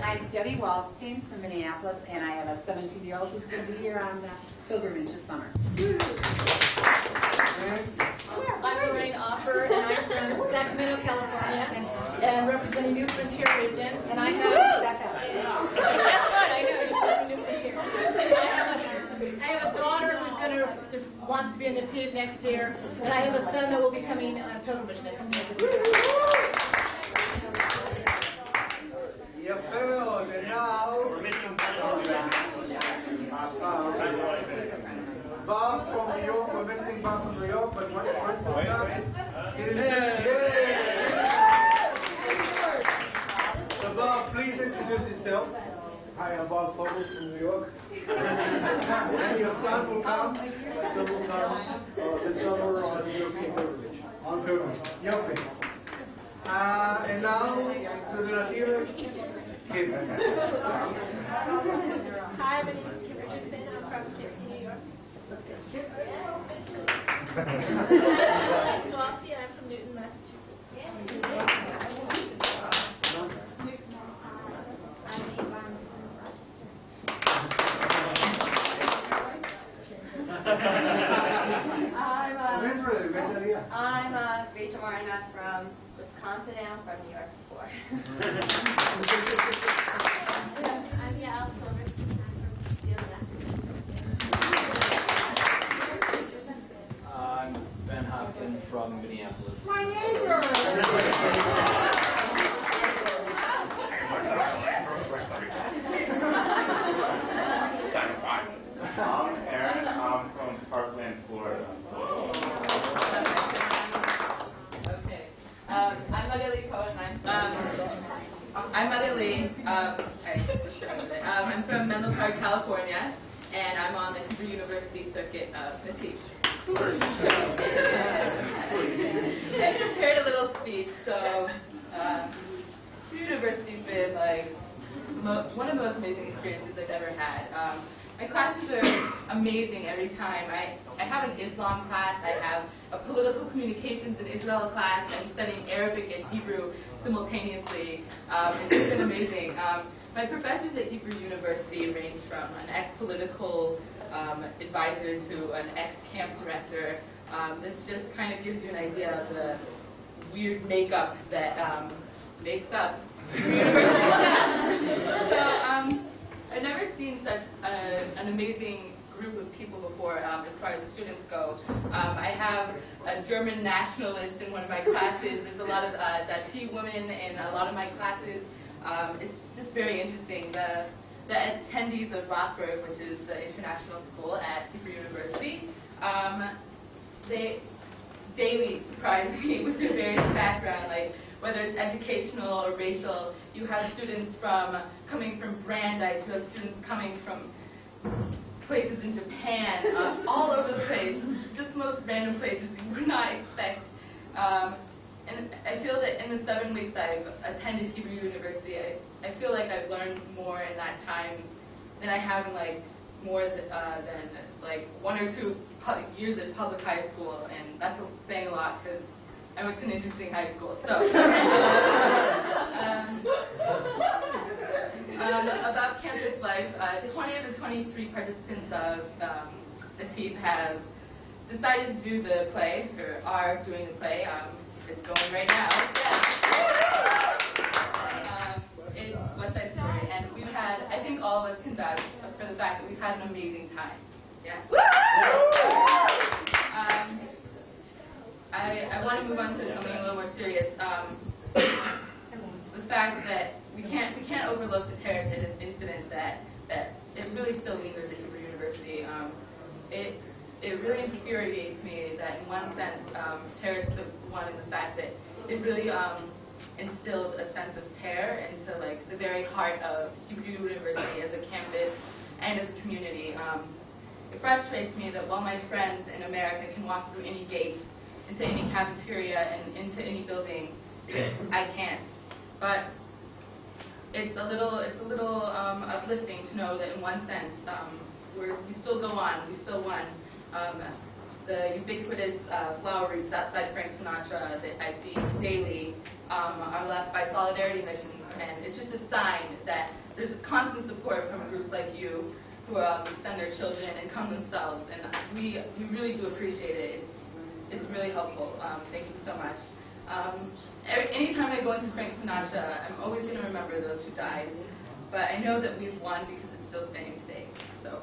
I'm Debbie Waldstein from Minneapolis, and I have a 17-year-old who's going to be here on the pilgrimage this summer. I'm Lorraine Offer, and I'm from Sacramento, California, and representing New Frontier region. And I have that's right. I know you're from New Frontier. I have a daughter who's just wants to be a native next year, and I have a son that will be coming on a pilgrimage next year. Bob from New York, we're missing Bob from New York, but one So Bob, please introduce yourself. Hi, I'm Bob Fogus from New York. And your son will come. My son will come this summer on European pilgrimage. On pilgrimage. Okay. And now to the Latino kid. Hi, my name is Kim Richardson. I'm from Syracuse, New York. Glossy, I'm from Newton, Massachusetts. I'm Rachel Marina from Wisconsin, and I'm from New York before. I'm Yael Silverstein. I'm from Seattle, I'm Ben Hopkins from Minneapolis. my neighbor! I'm Aaron. I'm from Parkland, Florida. Lee. I'm from Menlo Park, California, and I'm on the Hebrew University circuit to teach. I prepared a little speech, so Hebrew University's been like one of the most amazing experiences I've ever had. My classes are amazing every time. I have an Islam class, I have a political communications in Israel class, I'm studying Arabic and Hebrew simultaneously. It's just been amazing. My professors at Hebrew University range from an ex-political advisor to an ex-camp director. This just kind of gives you an idea of the weird makeup that makes up Hebrew University. So, I've never seen such an amazing group of people before as far as students go. I have a German nationalist in one of my classes. There's a lot of Dati women in a lot of my classes. It's just very interesting. The attendees of Rothberg, which is the international school at Hebrew University, they daily surprise me with their various background, like whether it's educational or racial. You have students coming from Brandeis, you have students coming from places in Japan, all over the place, just the most random places you would not expect. And I feel that in the 7 weeks I've attended Hebrew University, I feel like I've learned more in that time than I have in like more than like 1 or 2 years at public high school, and that's saying a lot because I went to an interesting high school. So, about campus life, 20 of the 23 participants of the TEEP have decided to do the play, or are doing the play. It's going right now. It's West Side Story, and we've had, I think all of us can vouch for the fact that we've had an amazing time. Yeah. I want to move on to something a little more serious. The fact that we can't overlook the terrorist incident that it really still lingers at Hebrew University. It really infuriates me that in one sense terrorists have won in the fact that it really instilled a sense of terror into like the very heart of Hebrew University as a campus and as a community. It frustrates me that while my friends in America can walk through any gate, into any cafeteria, and into any building, I can't. But it's a little uplifting to know that in one sense we still go on, we still won. The ubiquitous flower wreaths outside Frank Sinatra that I see daily are left by Solidarity Missions, and it's just a sign that there's a constant support from groups like you who send their children and come themselves, and we really do appreciate it. It's really helpful. Thank you so much. Anytime I go into Frank Sinatra, I'm always going to remember those who died, but I know that we've won because it's still standing today. So.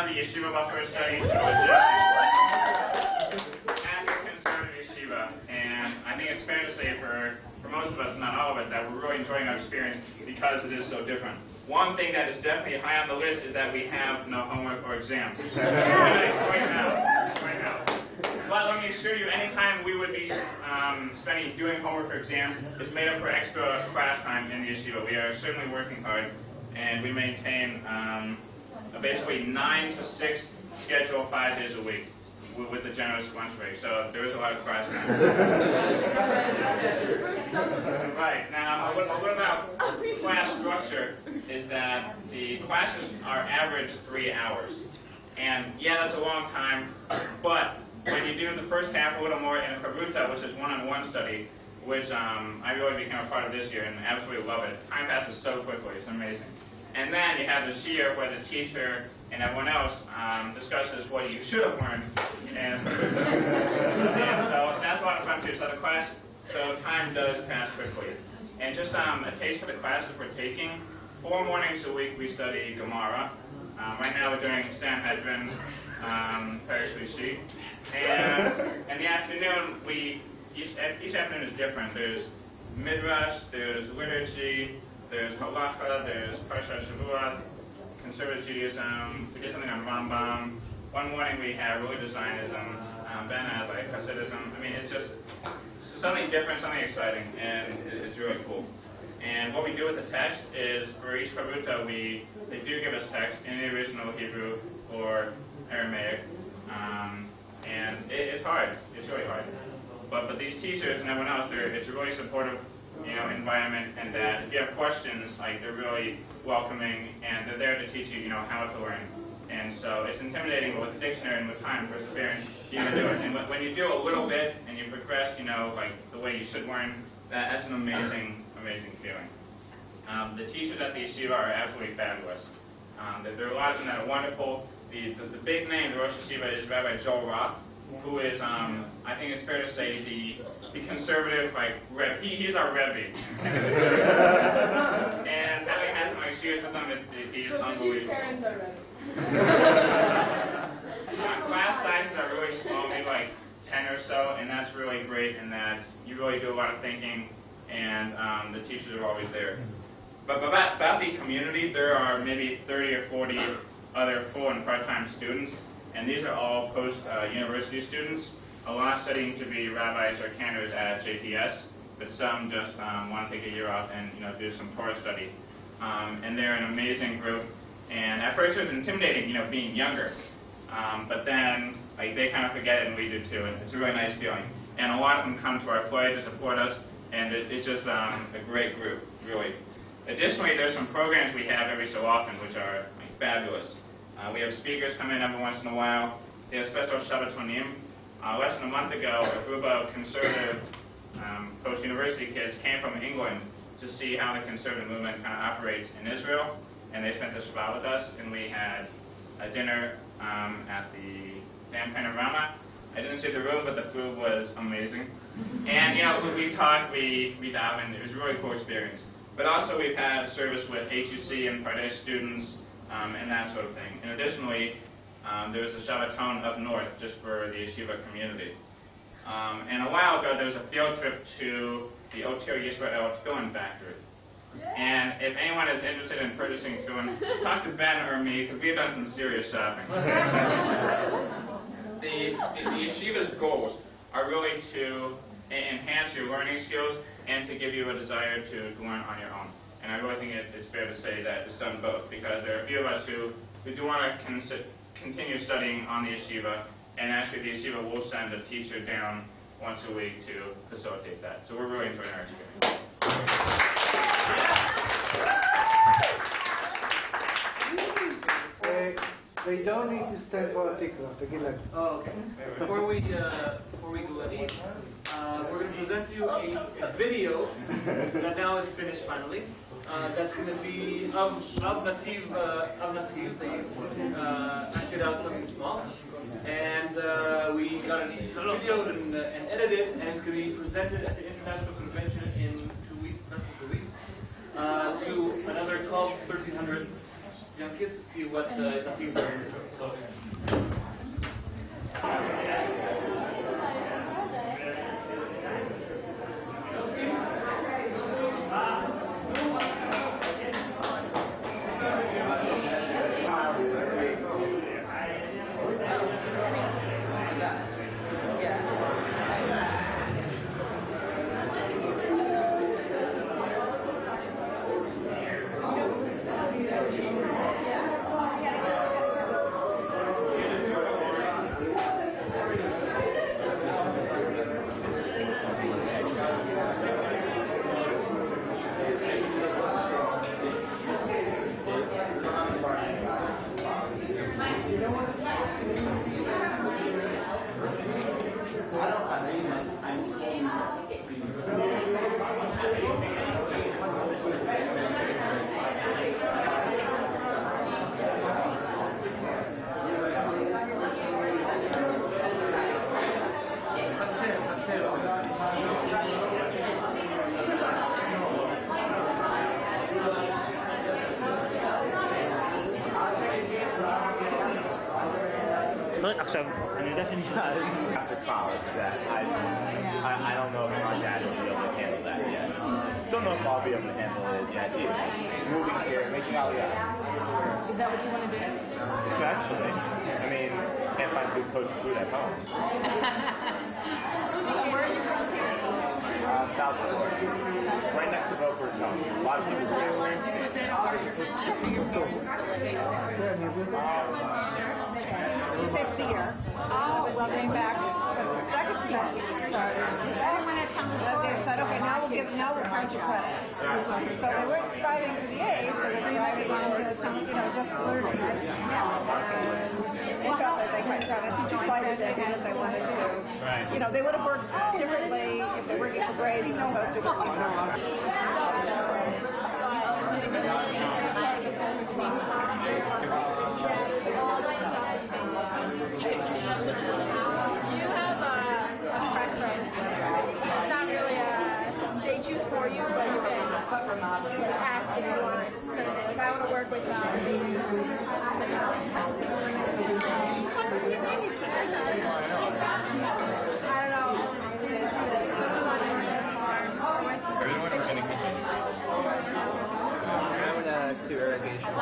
Yeshiva Buffer studying Georgia at the conservative yeshiva, and I think it's fair to say for most of us, not all of us, that we're really enjoying our experience because it is so different. One thing that is definitely high on the list is that we have no homework or exams. Right now. But let me assure you, anytime we would be spending doing homework or exams is made up for extra class time in the yeshiva. We are certainly working hard, and we maintain basically 9 to 6 schedule 5 days a week with the generous lunch break. So there is a lot of class time. Right. Now, what about class structure is that the classes are average 3 hours. And yeah, that's a long time, but when you do the first half a little more in a Chavruta, which is one-on-one study, which I really became a part of this year and absolutely love it. Time passes so quickly. It's amazing. And then you have the shiur where the teacher and everyone else discusses what you should have learned. And so that's a lot of fun too. So time does pass quickly. And just a taste for the classes we're taking. 4 mornings a week we study Gemara. Right now we're doing Sanhedrin, Parish Shlishi. And in the afternoon, each afternoon is different. There's Midrash, there's liturgy, there's Halacha, there's Parshat Shavuot, Conservative Judaism, we did something on Rambam. One morning we have religious Zionism, Ben has like Hasidism. I mean, it's just something different, something exciting, and it's really cool. And what we do with the text is, for each Charuta, they do give us text in the original Hebrew or Aramaic, and it's hard. It's really hard. But these teachers and everyone else, it's a really supportive, environment, and that if you have questions, like, they're really welcoming, and they're there to teach you, how to learn. And so it's intimidating, but with the dictionary and with time and perseverance, you can do it. And when you do a little bit and you progress, like the way you should learn, that's an amazing, amazing feeling. The teachers at the yeshiva are absolutely fabulous. There are a lot of them that are wonderful. The big name, the Rosh Yeshiva, is Rabbi Joel Roth, who is, I think it's fair to say, the conservative, Reb. He's our Rebbe. And having had some years with him, he's unbelievable. Parents are ready. Class sizes are really small, maybe like 10 or so, and that's really great in that you really do a lot of thinking, and the teachers are always there. But about the community, there are maybe 30 or 40 other full and part-time students, and these are all post-university students, a lot studying to be rabbis or cantors at JTS, but some just want to take a year off and do some Torah study. And they're an amazing group. And at first it was intimidating, being younger. But then, they kind of forget it, and we do too. And it's a really nice feeling. And a lot of them come to our play to support us, and it's just a great group, really. Additionally, there's some programs we have every so often, which are fabulous. We have speakers come in every once in a while. They have special Shabbatonim. Less than a month ago, a group of conservative post-university kids came from England to see how the conservative movement kind of operates in Israel. And they spent the Shabbat with us, and we had a dinner at the Dan Panorama. I didn't see the room, but the food was amazing. And, we talked, we davened. It was a really cool experience. But also we've had service with HUC and Pardes students and that sort of thing. And additionally, there was a Shabbaton up north just for the yeshiva community. And a while ago, there was a field trip to the Otir Yisrael Tefillin factory. And if anyone is interested in purchasing tefillin, talk to Ben or me, because we've done some serious shopping. The yeshiva's goals are really to enhance your learning skills and to give you a desire to learn on your own. And I really think it's fair to say that it's done both, because there are a few of us who do want to continue studying on the yeshiva, and actually the yeshiva will send a teacher down once a week to facilitate that. So we're really enjoying our experience. They don't need to stand for a tikva. Oh, okay. Before we do any, we're going to present you a video that now is finished finally. That's going to be of Nativ. They acted out something small, and we got it videoed and edited, and it's going to be presented at the International Convention in 2 weeks, less than 2 weeks, to another 1,300 young kids to see what Nativ learned. עכשיו, אני יודע שנשאל. After college, that I don't know if my dad will be able to handle that yet. Don't know if I'll be able to handle it yet either. Moving here, making Aliyah. Is that what you want to do? Actually, I mean, can't find good kosher food at home. Where are you from here? South Florida. Right next to Boca Raton. A lot of people go there. You said fear. Oh, well, came back the second semester started. And when it comes to they said, okay, now we're partial credit. So they weren't striving for the A's, they were striving on to some, just learning. They felt that they couldn't try to teach classes as good as they wanted to. Right. They would have worked differently if they were getting grades, those Do you have a preference? It's not really they choose for you, but you can ask if you want. Like, I want to work with I don't know. I want to do irrigation. It's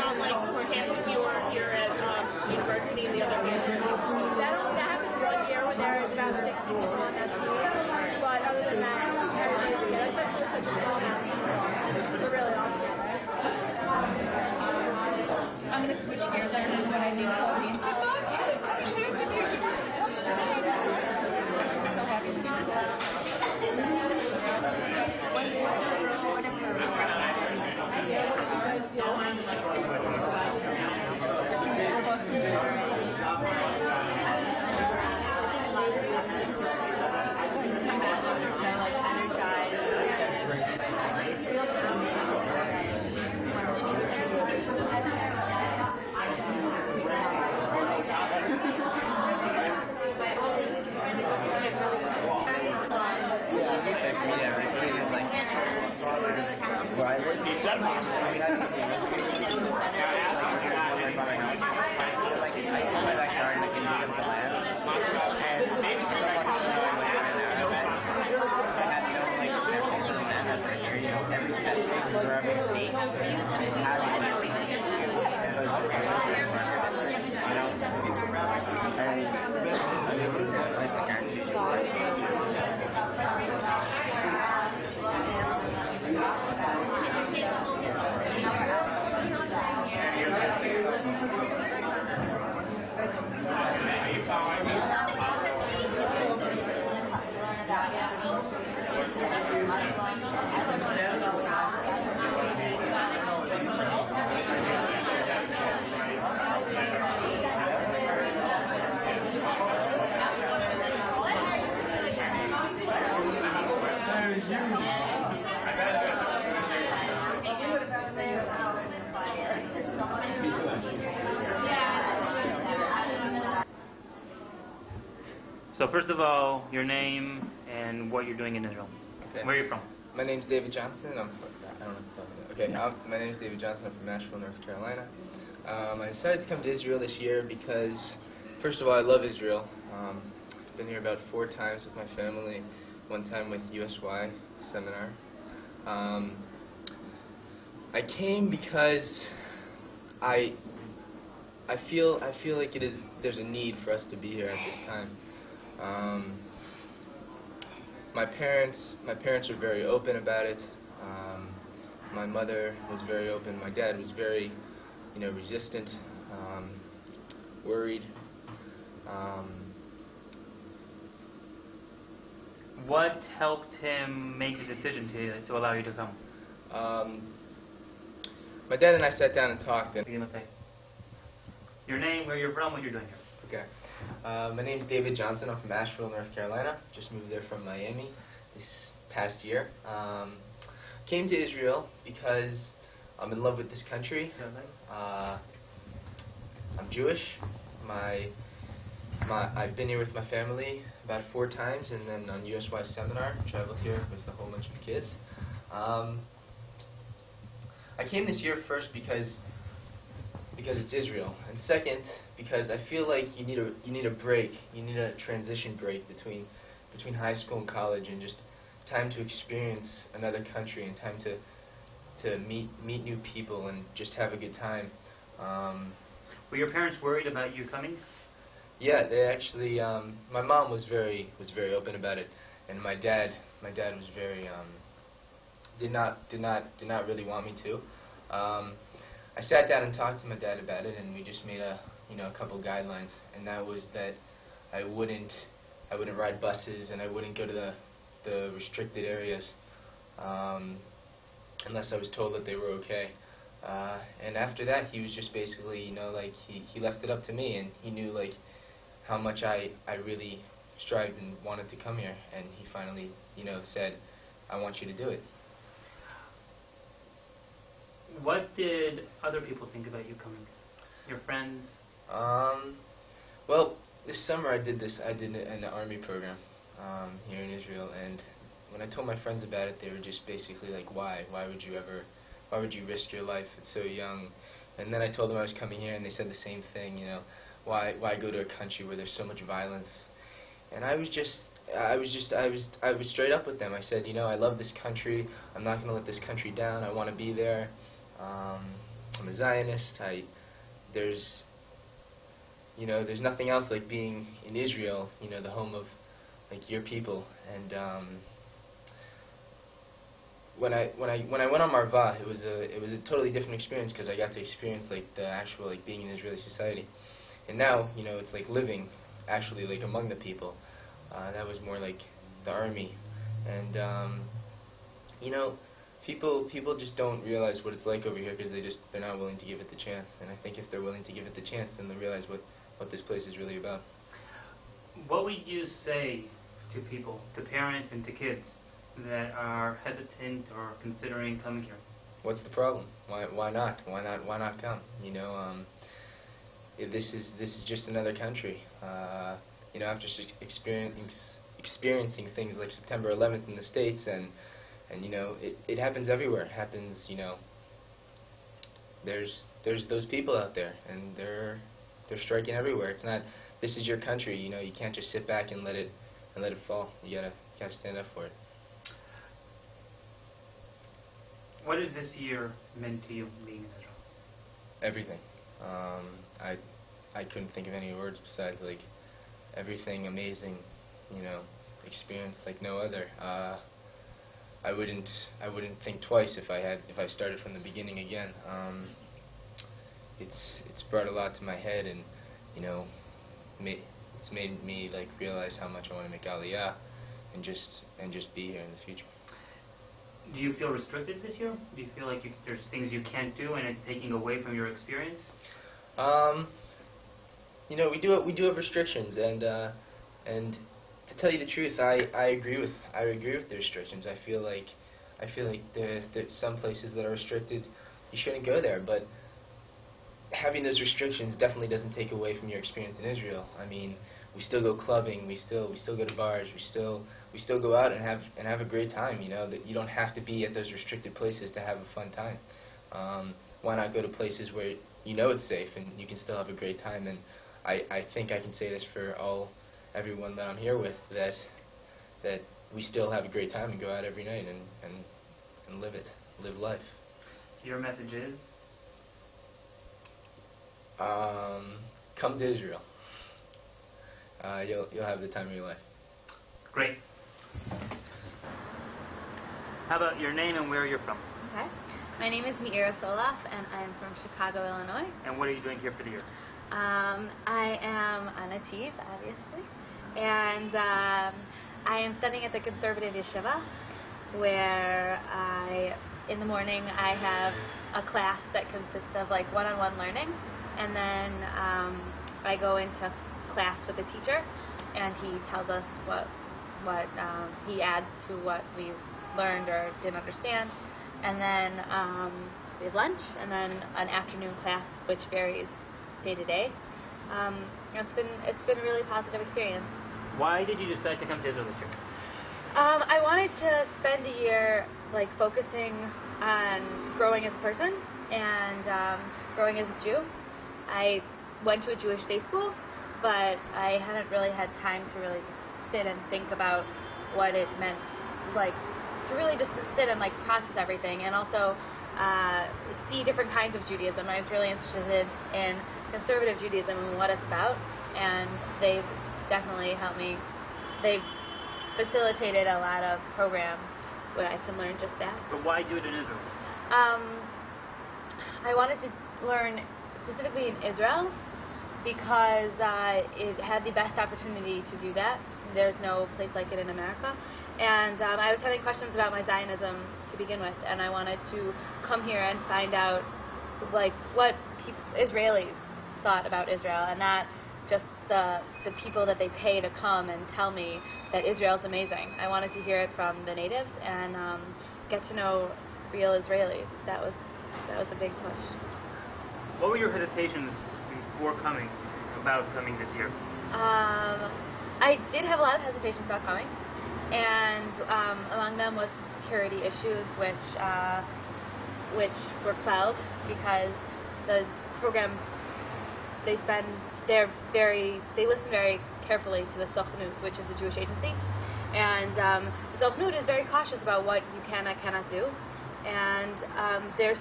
not like, for example, you're at university and the other that happens 1 year when there is about 60 people on that team. But other than that, everybody's together, especially such a small amount of people. It's really awesome, right? I'm going to switch gears. I don't know what I need to call me. So happy to be So first of all, your name and what you're doing in Israel. Okay. Where are you from? My name's David Johnson. My name's David Johnson. I'm from Asheville, North Carolina. I decided to come to Israel this year because, first of all, I love Israel. I've been here about 4 times with my family. One time with USY seminar. I came because I feel like there's a need for us to be here at this time. My parents are very open about it. My mother was very open. My dad was very, resistant, worried. What helped him make the decision to allow you to come? My dad and I sat down and talked. And your name, where you're from, what you're doing here. Okay. My name's David Johnson. I'm from Asheville, North Carolina. Just moved there from Miami this past year. Came to Israel because I'm in love with this country. I'm Jewish. I've been here with my family about 4 times, and then on USY seminar, traveled here with a whole bunch of kids. I came this year first because it's Israel, and second because I feel like you need a break. You need a transition break between high school and college, and just time to experience another country and time to meet new people and just have a good time. Were your parents worried about you coming? Yeah, they actually. My mom was very open about it, and my dad was very did not really want me to. I sat down and talked to my dad about it, and we just made a couple guidelines, and that was that I wouldn't ride buses, and I wouldn't go to the restricted areas unless I was told that they were okay. And after that, he was just basically, like he left it up to me, and he knew like how much I really strived and wanted to come here, and he finally, said, I want you to do it. What did other people think about you coming? Your friends? Well, this summer I did an army program here in Israel, and when I told my friends about it, they were just basically like, why would you risk your life? It's so young. And then I told them I was coming here, and they said the same thing, why go to a country where there's so much violence? And I was straight up with them. I said, I love this country. I'm not going to let this country down. I want to be there. I'm a Zionist. There's nothing else like being in Israel, the home of like your people. And when I went on Marva, it was a totally different experience because I got to experience like the actual like being in Israeli society. And now, it's like living actually like among the people. That was more like the army. And people just don't realize what it's like over here because they're not willing to give it the chance. And I think if they're willing to give it the chance, then they'll realize what this place is really about. What would you say to people, to parents and to kids that are hesitant or considering coming here? What's the problem? Why not? Why not come? This is just another country. After experiencing things like September 11th in the States, and it happens everywhere. It happens, there's those people out there, and they're striking everywhere. It's not. This is your country. You can't just sit back and let it fall. You gotta stand up for it. What has this year meant to you being in Israel? Everything. I couldn't think of any words besides like everything amazing, experience like no other. I wouldn't think twice if I started from the beginning again. It's brought a lot to my head, and it's made me like realize how much I want to make Aliyah and just be here in the future. Do you feel restricted this year? Do you feel like there's things you can't do and it's taking away from your experience? We do have restrictions, and to tell you the truth, I agree with the restrictions. I feel like there's some places that are restricted. You shouldn't go there, but having those restrictions definitely doesn't take away from your experience in Israel. I mean, we still go clubbing, we still go to bars, we still go out and have a great time. That you don't have to be at those restricted places to have a fun time. Why not go to places where it's safe and you can still have a great time? And I think I can say this for everyone that I'm here with, that we still have a great time and go out every night and live life. So your message is? Come to Israel. You'll have the time of your life. Great. How about your name and where you're from? Okay. My name is Meira Solaf, and I'm from Chicago, Illinois. And what are you doing here for the year? I am on a Nativ, obviously, and I am studying at the conservative yeshiva, where in the morning I have a class that consists of like one-on-one learning, and then I go into class with the teacher, and he tells us what he adds to what we learned or didn't understand, and then we have lunch, and then an afternoon class, which varies day to day. It's been a really positive experience. Why did you decide to come to Israel this year? I wanted to spend a year like focusing on growing as a person and growing as a Jew. I went to a Jewish day school, but I hadn't really had time to really just sit and think about what it meant, like to really just sit and like process everything, and also see different kinds of Judaism. I was really interested in conservative Judaism and what it's about, and they've definitely helped me. They've facilitated a lot of programs where I can learn just that. But why do it in Israel? I wanted to learn specifically in Israel because it had the best opportunity to do that. There's no place like it in America. And I was having questions about my Zionism to begin with, and I wanted to come here and find out like what Israelis thought about Israel, and not just the people that they pay to come and tell me that Israel's amazing. I wanted to hear it from the natives and get to know real Israelis. That was a big push. What were your hesitations before coming this year? I did have a lot of hesitations about coming, and among them was security issues, which were quelled because the program they listen very carefully to the Sochnut, which is the Jewish agency, and the Sochnut is very cautious about what you can and cannot do, and there's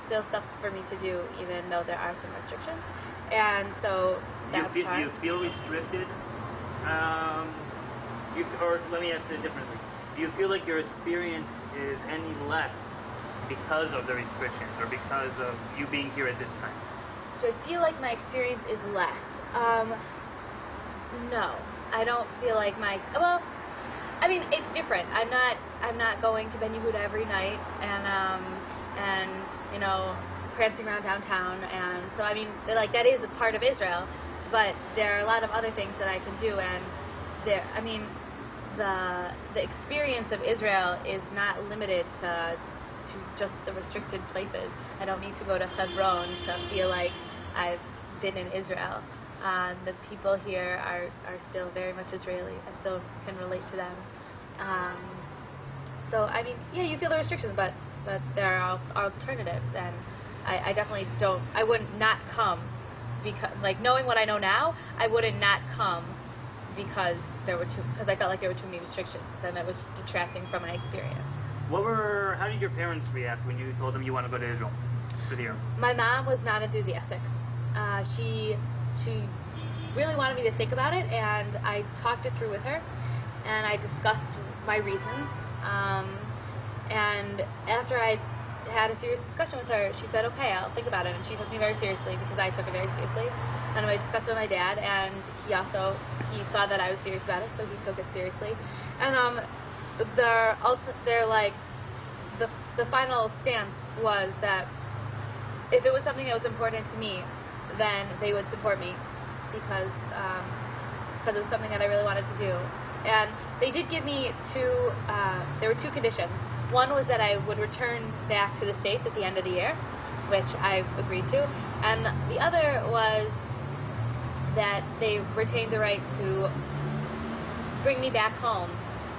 still stuff for me to do, even though there are some restrictions, and so that's do you feel restricted? Or let me ask it differently. Do you feel like your experience is any less because of the restrictions or because of you being here at this time? Do I feel like my experience is less? No, I don't feel like well, I mean, it's different. I'm not going to Ben Yehuda every night and you know, prancing around downtown, and so I mean, like, that is a part of Israel, but there are a lot of other things that I can do, and I mean, the experience of Israel is not limited to just the restricted places. I don't need to go to Hebron to feel like I've been in Israel. The people here are still very much Israeli. I still can relate to them. So I mean, yeah, you feel the restrictions, but there are alternatives, and I definitely don't. I wouldn't not come because, like, knowing what I know now, I wouldn't not come because I felt like there were too many restrictions, and that was detracting from my experience. How did your parents react when you told them you want to go to Israel for the year? My mom was not enthusiastic. She really wanted me to think about it, and I talked it through with her, and I discussed my reasons. And after I had a serious discussion with her, she said, okay, I'll think about it, and she took me very seriously because I took it very seriously. And I discussed it with my dad, and he saw that I was serious about it, so he took it seriously. And the final stance was that if it was something that was important to me, then they would support me because it was something that I really wanted to do. And they did give me there were two conditions. One was that I would return back to the States at the end of the year, which I agreed to, and the other was that they retained the right to bring me back home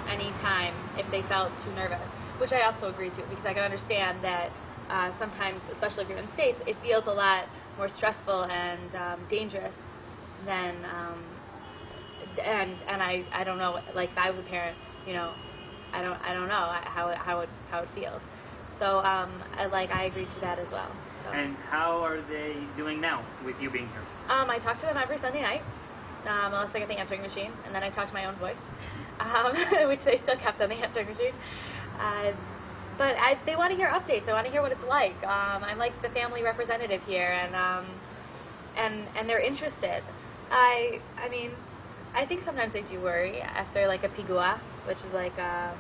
anytime if they felt too nervous, which I also agreed to, because I can understand that sometimes, especially if you're in the States, it feels a lot more stressful and dangerous than and I don't know, like, if I was a parent, you know, I don't know how it feels. So I agreed to that as well. So. And how are they doing now with you being here? I talk to them every Sunday night, unless I get the answering machine, and then I talk to my own voice, which they still kept on the answering machine. But they want to hear updates. They want to hear what it's like. I'm like the family representative here, and they're interested. I mean, I think sometimes they do worry after, like, a pigua, which is like a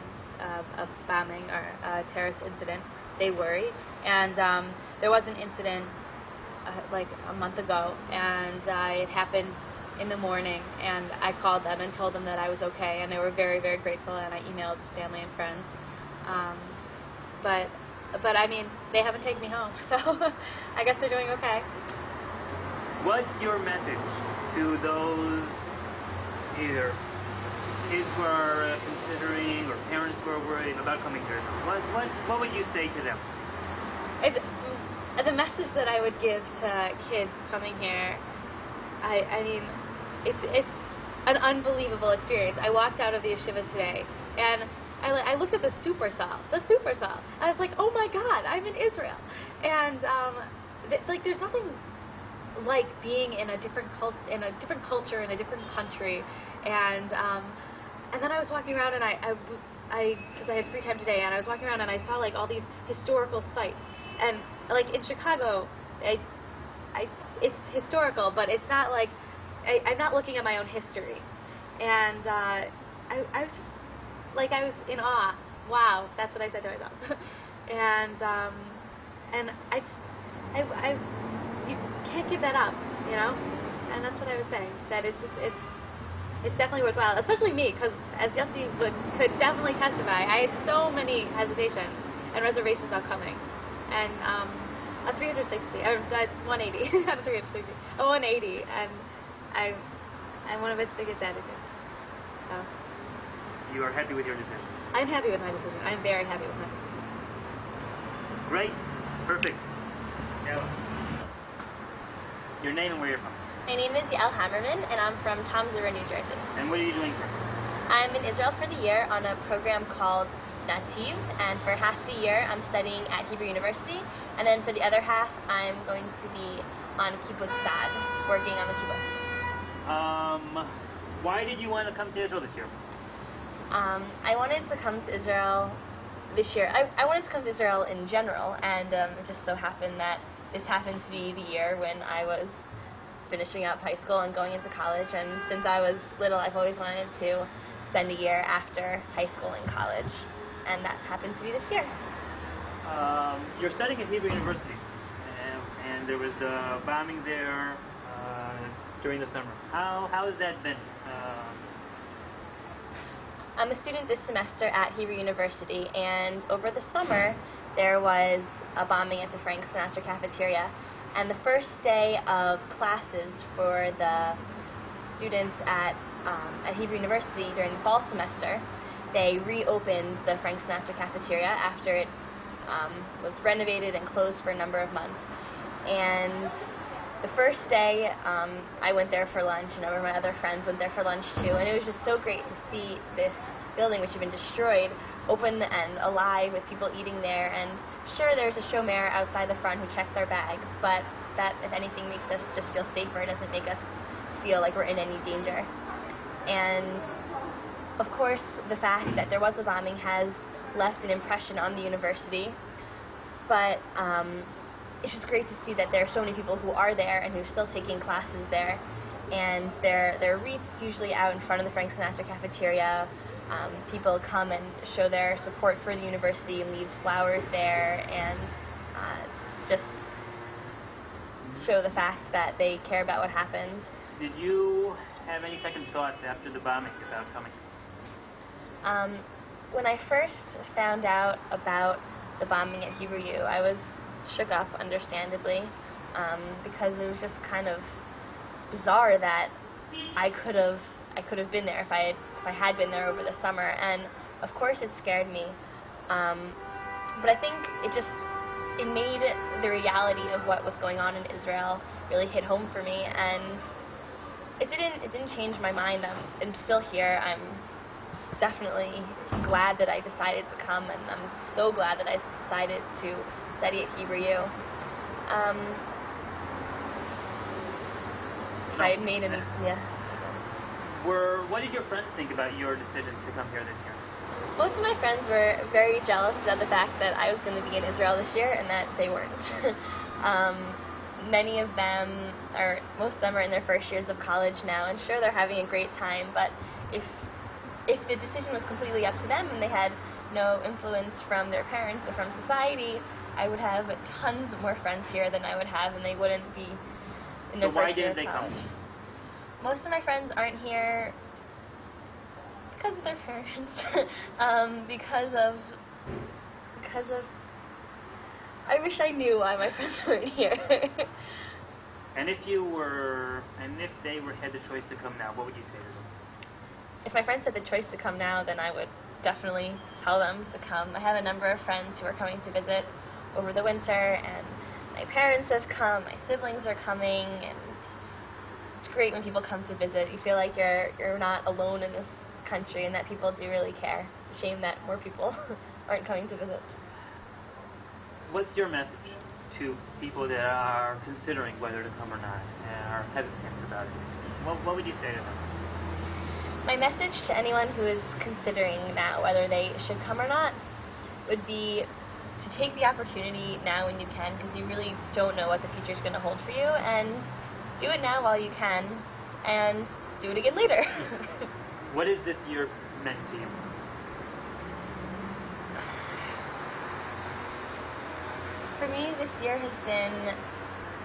bombing or a terrorist incident. They worry, and there was an incident like a month ago, and it happened in the morning, and I called them and told them that I was okay, and they were very, very grateful, and I emailed family and friends. But but I mean, they haven't taken me home, so I guess they're doing okay. What's your message to those either kids who are considering or parents who are worried about coming here? What would you say to them? The message that I would give to kids coming here, I mean, it's an unbelievable experience. I walked out of the yeshiva today, and I looked at the super saal. I was like, oh my God, I'm in Israel. And like, there's nothing like being in a different culture, in a different country. And then I was walking around, and because I had free time today, and I was walking around and I saw like all these historical sites. And like in Chicago, it's historical, but it's not like I'm not looking at my own history. And I was just like, I was in awe. Wow, that's what I said to myself. and you can't give that up, you know. And that's what I would say. That it's definitely worthwhile, especially me, because as Yossi could definitely testify, I had so many hesitations and reservations about coming. And a 360, or 180, not a 360, a 180, and I'm one of its biggest advocates. So. You are happy with your decision? I'm happy with my decision. I'm very happy with my decision. Great. Perfect. Yael. Your name and where you're from? My name is Yael Hammerman, and I'm from Toms River, New Jersey. And what are you doing here? I'm in Israel for the year on a program called Nativ, and for half the year I'm studying at Hebrew University, and then for the other half I'm going to be on Kibbutz Sad, working on the kibbutz. Why did you want to come to Israel this year? I wanted to come to Israel this year. I wanted to come to Israel in general, and it just so happened that this happened to be the year when I was finishing up high school and going into college, and since I was little I've always wanted to spend a year after high school and college. And that happens to be this year. You're studying at Hebrew University, and there was the bombing there during the summer. How has that been? I'm a student this semester at Hebrew University, and over the summer there was a bombing at the Frank Sinatra cafeteria. And the first day of classes for the students at Hebrew University during the fall semester, they reopened the Frank Sinatra cafeteria after it was renovated and closed for a number of months. And the first day, I went there for lunch, and a number of my other friends went there for lunch too, and it was just so great to see this building, which had been destroyed, open and alive with people eating there. And sure, there's a shomer outside the front who checks our bags, but that, if anything, makes us just feel safer. It doesn't make us feel like we're in any danger. And of course, the fact that there was a bombing has left an impression on the university, but it's just great to see that there are so many people who are there and who are still taking classes there. And there are wreaths usually out in front of the Frank Sinatra cafeteria. People come and show their support for the university and leave flowers there, and just show the fact that they care about what happens. Did you have any second thoughts after the bombing about coming? When I first found out about the bombing at Hebrew U, I was shook up, understandably, because it was just kind of bizarre that I could have been there if I had been there over the summer, and of course it scared me. But I think it made the reality of what was going on in Israel really hit home for me, and it didn't change my mind. I'm still here. I'm definitely glad that I decided to come, and I'm so glad that I decided to study at Hebrew U. I made any, yeah. What did your friends think about your decision to come here this year? Most of my friends were very jealous of the fact that I was going to be in Israel this year and that they weren't. Many of them, or most of them, are in their first years of college now, and sure, they're having a great time, but if the decision was completely up to them and they had no influence from their parents or from society, I would have tons more friends here than I would have, and they wouldn't be in their first year of college. So why didn't they come? Most of my friends aren't here because of their parents, because of I wish I knew why my friends weren't here. And if they had the choice to come now, what would you say to them? If my friends had the choice to come now, then I would definitely tell them to come. I have a number of friends who are coming to visit over the winter, and my parents have come, my siblings are coming, and it's great when people come to visit. You feel like you're not alone in this country and that people do really care. It's a shame that more people aren't coming to visit. What's your message to people that are considering whether to come or not and are hesitant about it? What would you say to them? My message to anyone who is considering now whether they should come or not would be to take the opportunity now when you can, because you really don't know what the future is going to hold for you, and do it now while you can, and do it again later. What is this year meant to you? For me, this year has been,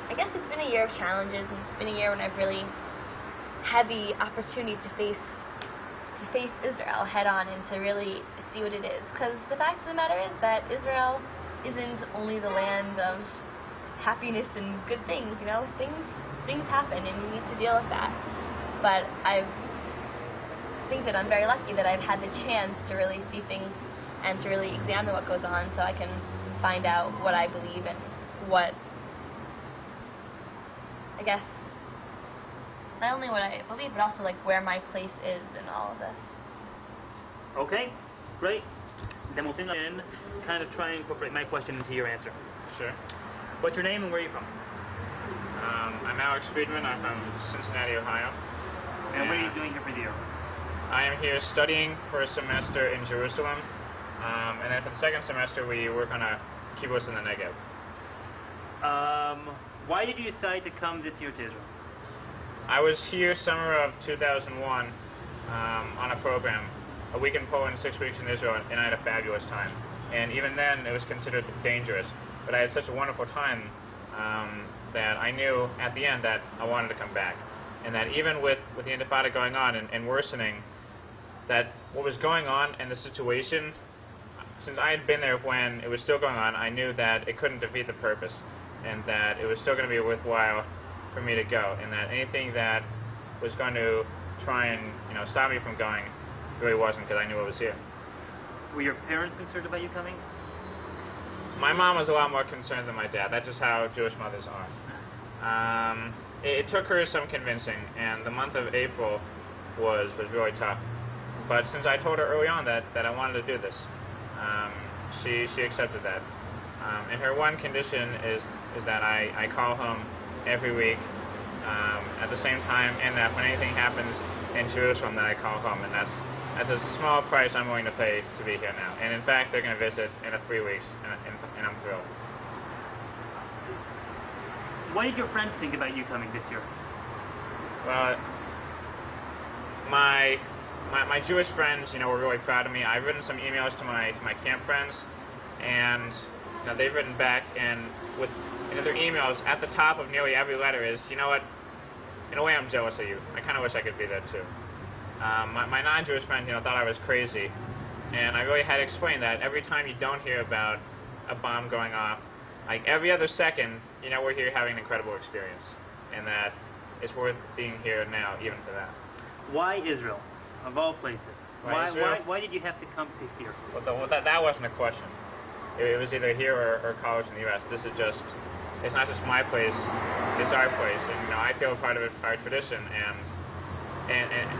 I guess it's been a year of challenges, and it's been a year when I've really had the opportunity to face Israel head on and to really see what it is. Because the fact of the matter is that Israel isn't only the land of happiness and good things, you know. Things happen and you need to deal with that. But I think that I'm very lucky that I've had the chance to really see things and to really examine what goes on, so I can find out what I believe and what, I guess, not only what I believe, but also like where my place is in all of this. Okay, great. Then we'll finish in, kind of try and incorporate my question into your answer. Sure. What's your name and where are you from? I'm Alex Friedman. I'm from Cincinnati, Ohio. And what are you doing here for the year? I am here studying for a semester in Jerusalem. And then for the second semester, we work on a kibbutz in the Negev. Why did you decide to come this year to Israel? I was here summer of 2001 on a program, a week in Poland, 6 weeks in Israel, and I had a fabulous time. And even then, it was considered dangerous. But I had such a wonderful time that I knew at the end that I wanted to come back. And that even with the Intifada going on and worsening, that what was going on and the situation, since I had been there when it was still going on, I knew that it couldn't defeat the purpose, and that it was still going to be worthwhile for me to go, and that anything that was going to try and stop me from going really wasn't, because I knew it was here. Were your parents concerned about you coming? My mom was a lot more concerned than my dad. That's just how Jewish mothers are. It took her some convincing, and the month of April was really tough. But since I told her early on that I wanted to do this, she accepted that. And her one condition is that I call home every week at the same time, and that when anything happens in Jerusalem, that I call home. And that's a small price I'm willing to pay to be here now. And in fact, they're going to visit in 3 weeks, and I'm thrilled. What did your friends think about you coming this year? Well, my Jewish friends, were really proud of me. I've written some emails to my camp friends, and they've written back, and with their emails, at the top of nearly every letter is, you know what, in a way I'm jealous of you. I kind of wish I could be there too. My non-Jewish friends, thought I was crazy, and I really had to explain that every time you don't hear about a bomb going off, like every other second, we're here having an incredible experience, and that it's worth being here now, even for that. Why Israel, of all places? Why did you have to come to here? Well, that wasn't a question. It was either here or college in the U.S. This is just, it's not just my place, it's our place, and I feel part of it, our tradition, and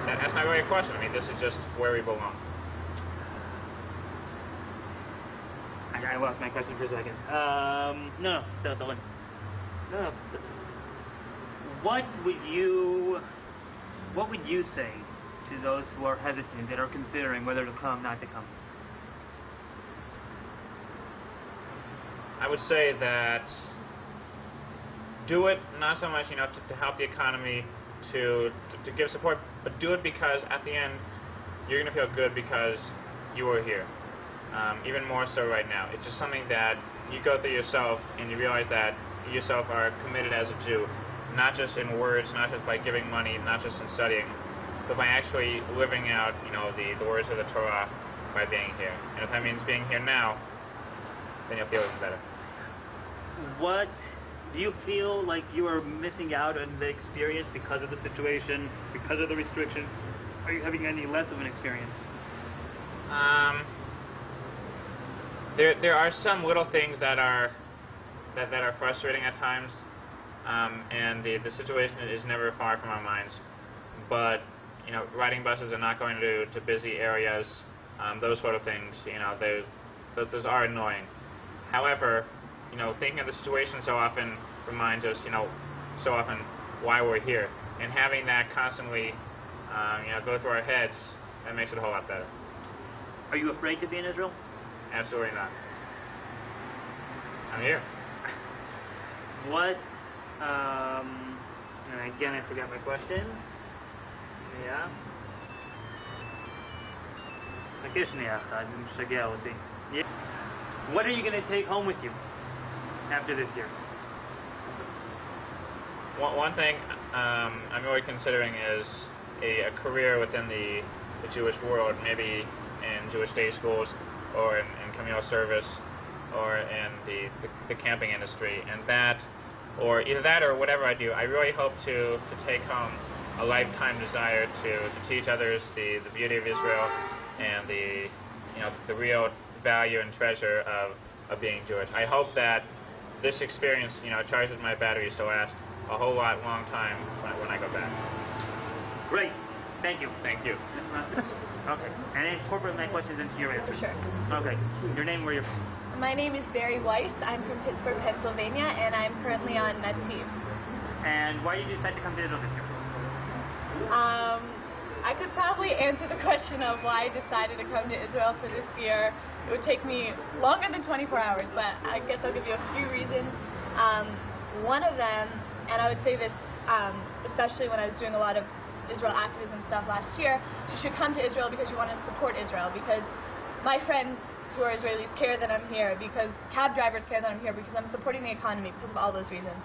that's not really a question. I mean, this is just where we belong. I lost my question for a second. No. What would you say to those who are hesitant, that are considering whether to come, not to come? I would say that do it not so much, to help the economy, to give support, but do it because at the end you're going to feel good because you were here. Even more so right now. It's just something that you go through yourself, and you realize that you yourself are committed as a Jew, not just in words, not just by giving money, not just in studying, but by actually living out, the words of the Torah by being here. And if that means being here now, then you'll feel even better. What do you feel like you are missing out on the experience because of the situation, because of the restrictions? Are you having any less of an experience? There are some little things that are frustrating at times, and the situation is never far from our minds. But you know, riding buses and not going to busy areas, those sort of things, you know, those are annoying. However, you know, thinking of the situation so often reminds us, you know, so often why we're here, and having that constantly, you know, go through our heads, that makes it a whole lot better. Are you afraid to be in Israel? Absolutely not. I'm here. What? And again, I forgot my question. Yeah. What are you going to take home with you after this year? One thing I'm really considering is a career within the Jewish world, maybe in Jewish day schools, or in communal service, or in the camping industry, and that, or either that or whatever I do, I really hope to take home a lifetime desire to teach others the beauty of Israel and the real value and treasure of being Jewish. I hope that this experience, you know, charges my batteries to last a whole long time when I go back. Great. Thank you. Thank you. Okay. And then incorporate my questions into your answers. Sure. Okay. Your name, where you're from? My name is Barry Weiss. I'm from Pittsburgh, Pennsylvania, and I'm currently on Nativ. And why did you decide to come to Israel this year? I could probably answer the question of why I decided to come to Israel for this year. It would take me longer than 24 hours, but I guess I'll give you a few reasons. One of them, and I would say this especially when I was doing a lot of Israel activism stuff last year, you should come to Israel because you want to support Israel, because my friends who are Israelis care that I'm here, because cab drivers care that I'm here, because I'm supporting the economy, because of all those reasons.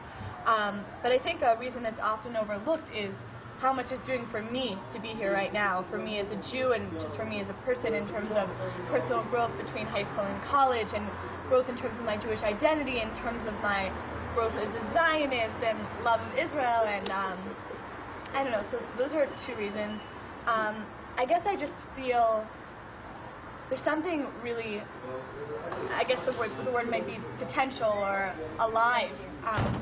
But I think a reason that's often overlooked is how much it's doing for me to be here right now, for me as a Jew and just for me as a person in terms of personal growth between high school and college, and growth in terms of my Jewish identity, in terms of my growth as a Zionist and love of Israel, and I don't know, so those are two reasons. I guess I just feel there's something really, I guess the word might be potential or alive.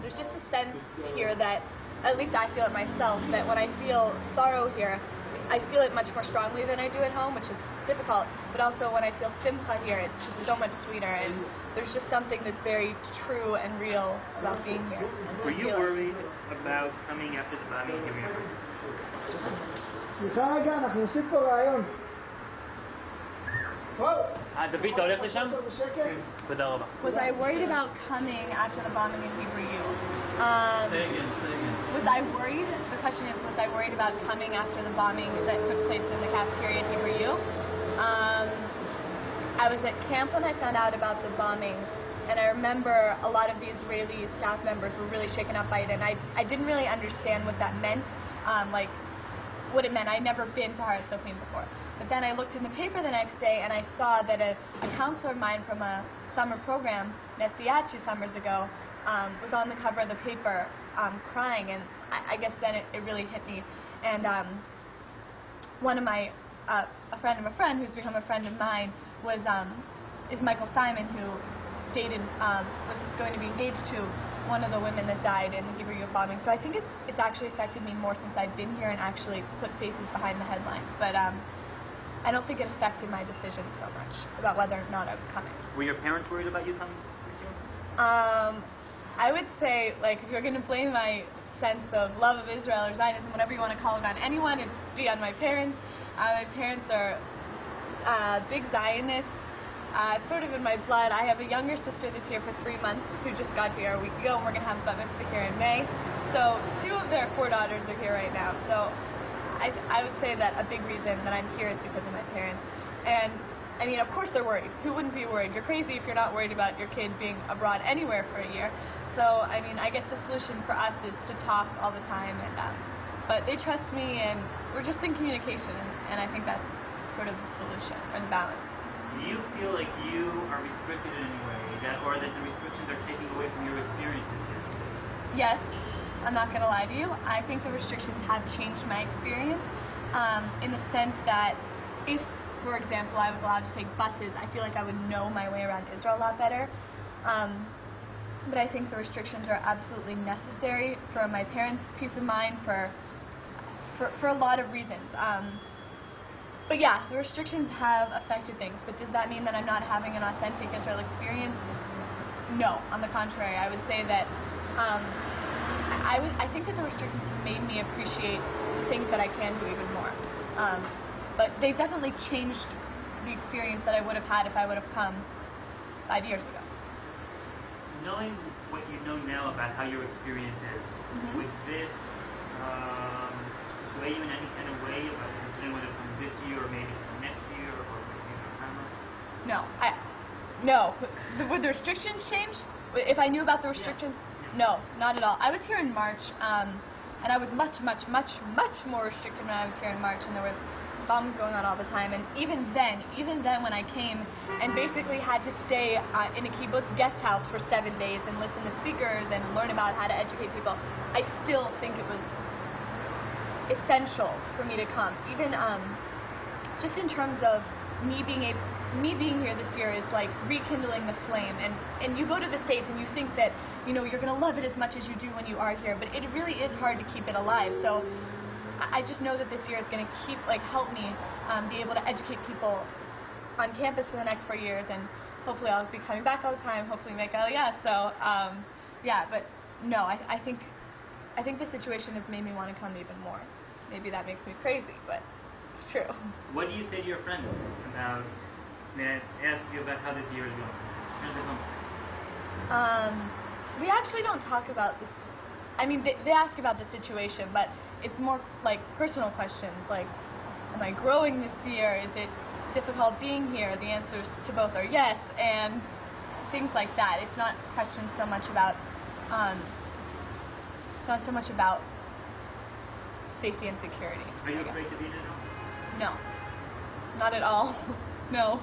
There's just a sense here that, at least I feel it myself, that when I feel sorrow here, I feel it much more strongly than I do at home, which is difficult, but also when I feel simcha here, it's just so much sweeter, and there's just something that's very true and real about being here. Were you worried about coming after the bombing in Yemen? סליחה רגע, אנחנו עושים פה רעיון. דוד, אתה הולך לשם? תודה רבה. Was I worried about coming after the bombing in Hebrew U? Say again. Was I worried? The question is, was I worried about coming after the bombing that took place in the cafeteria at Hebrew U? I was at camp when I found out about the bombing, and I remember a lot of the Israeli staff members were really shaken up by it, and I didn't really understand what that meant, like what it meant. I'd never been to Har HaTzofim before. But then I looked in the paper the next day, and I saw that a counselor of mine from a summer program, Nesiat, 2 summers ago, was on the cover of the paper crying, and I guess then it really hit me. And one of my, a friend of a friend who's become a friend of mine is Michael Simon, who was going to be engaged to one of the women that died in the Hebrew U bombing. So I think it's actually affected me more since I've been here and actually put faces behind the headlines. But I don't think it affected my decision so much about whether or not I was coming. Were your parents worried about you coming? I would say, like, if you're going to blame my sense of love of Israel or Zionism, whatever you want to call it, on anyone, it'd be on my parents. My parents are big Zionists. It's sort of in my blood. I have a younger sister that's here for 3 months who just got here a week ago, and we're going to have bat mitzvah here in May. So 2 of their 4 daughters are here right now. So I would say that a big reason that I'm here is because of my parents. And, I mean, of course they're worried. Who wouldn't be worried? You're crazy if you're not worried about your kid being abroad anywhere for a year. So, I mean, I guess the solution for us is to talk all the time. And but they trust me, and we're just in communication, and I think that's sort of the solution, or the balance. Do you feel like you are restricted in any way, or that the restrictions are taking away from your experiences here? Yes, I'm not going to lie to you. I think the restrictions have changed my experience in the sense that if, for example, I was allowed to take buses, I feel like I would know my way around Israel a lot better. But I think the restrictions are absolutely necessary for my parents' peace of mind, for a lot of reasons. But yeah, the restrictions have affected things. But does that mean that I'm not having an authentic Israel experience? No. On the contrary, I would say that I think that the restrictions have made me appreciate things that I can do even more. But they've definitely changed the experience that I would have had if I would have come 5 years ago. Knowing what you know now about how your experience is, would this sway you in any kind of way about considering whether it comes this year or maybe next year or maybe summer? No. Would the restrictions change? If I knew about the restrictions? No, not at all. I was here in March, and I was much more restricted when I was here in March, and there were bombs going on all the time. And even then when I came and basically had to stay in a kibbutz guest house for 7 days and listen to speakers and learn about how to educate people, I still think it was essential for me to come. Even just in terms of me being here this year is like rekindling the flame. And you go to the States and you think that you're going to love it as much as you do when you are here, but it really is hard to keep it alive. So I just know that this year is going to help me be able to educate people on campus for the next 4 years, and hopefully I'll be coming back all the time, hopefully make Aliyah. So yeah, but no, I think the situation has made me want to come even more. Maybe that makes me crazy, but it's true. What do you say to your friends about, may I ask you about how this year is going? How's it going? We actually don't talk about this. I mean, they ask about the situation, but it's more like personal questions, like, am I growing this year? Is it difficult being here? The answers to both are yes, and things like that. It's not questions so much about, safety and security. Are you afraid to be in Israel? No, not at all. No.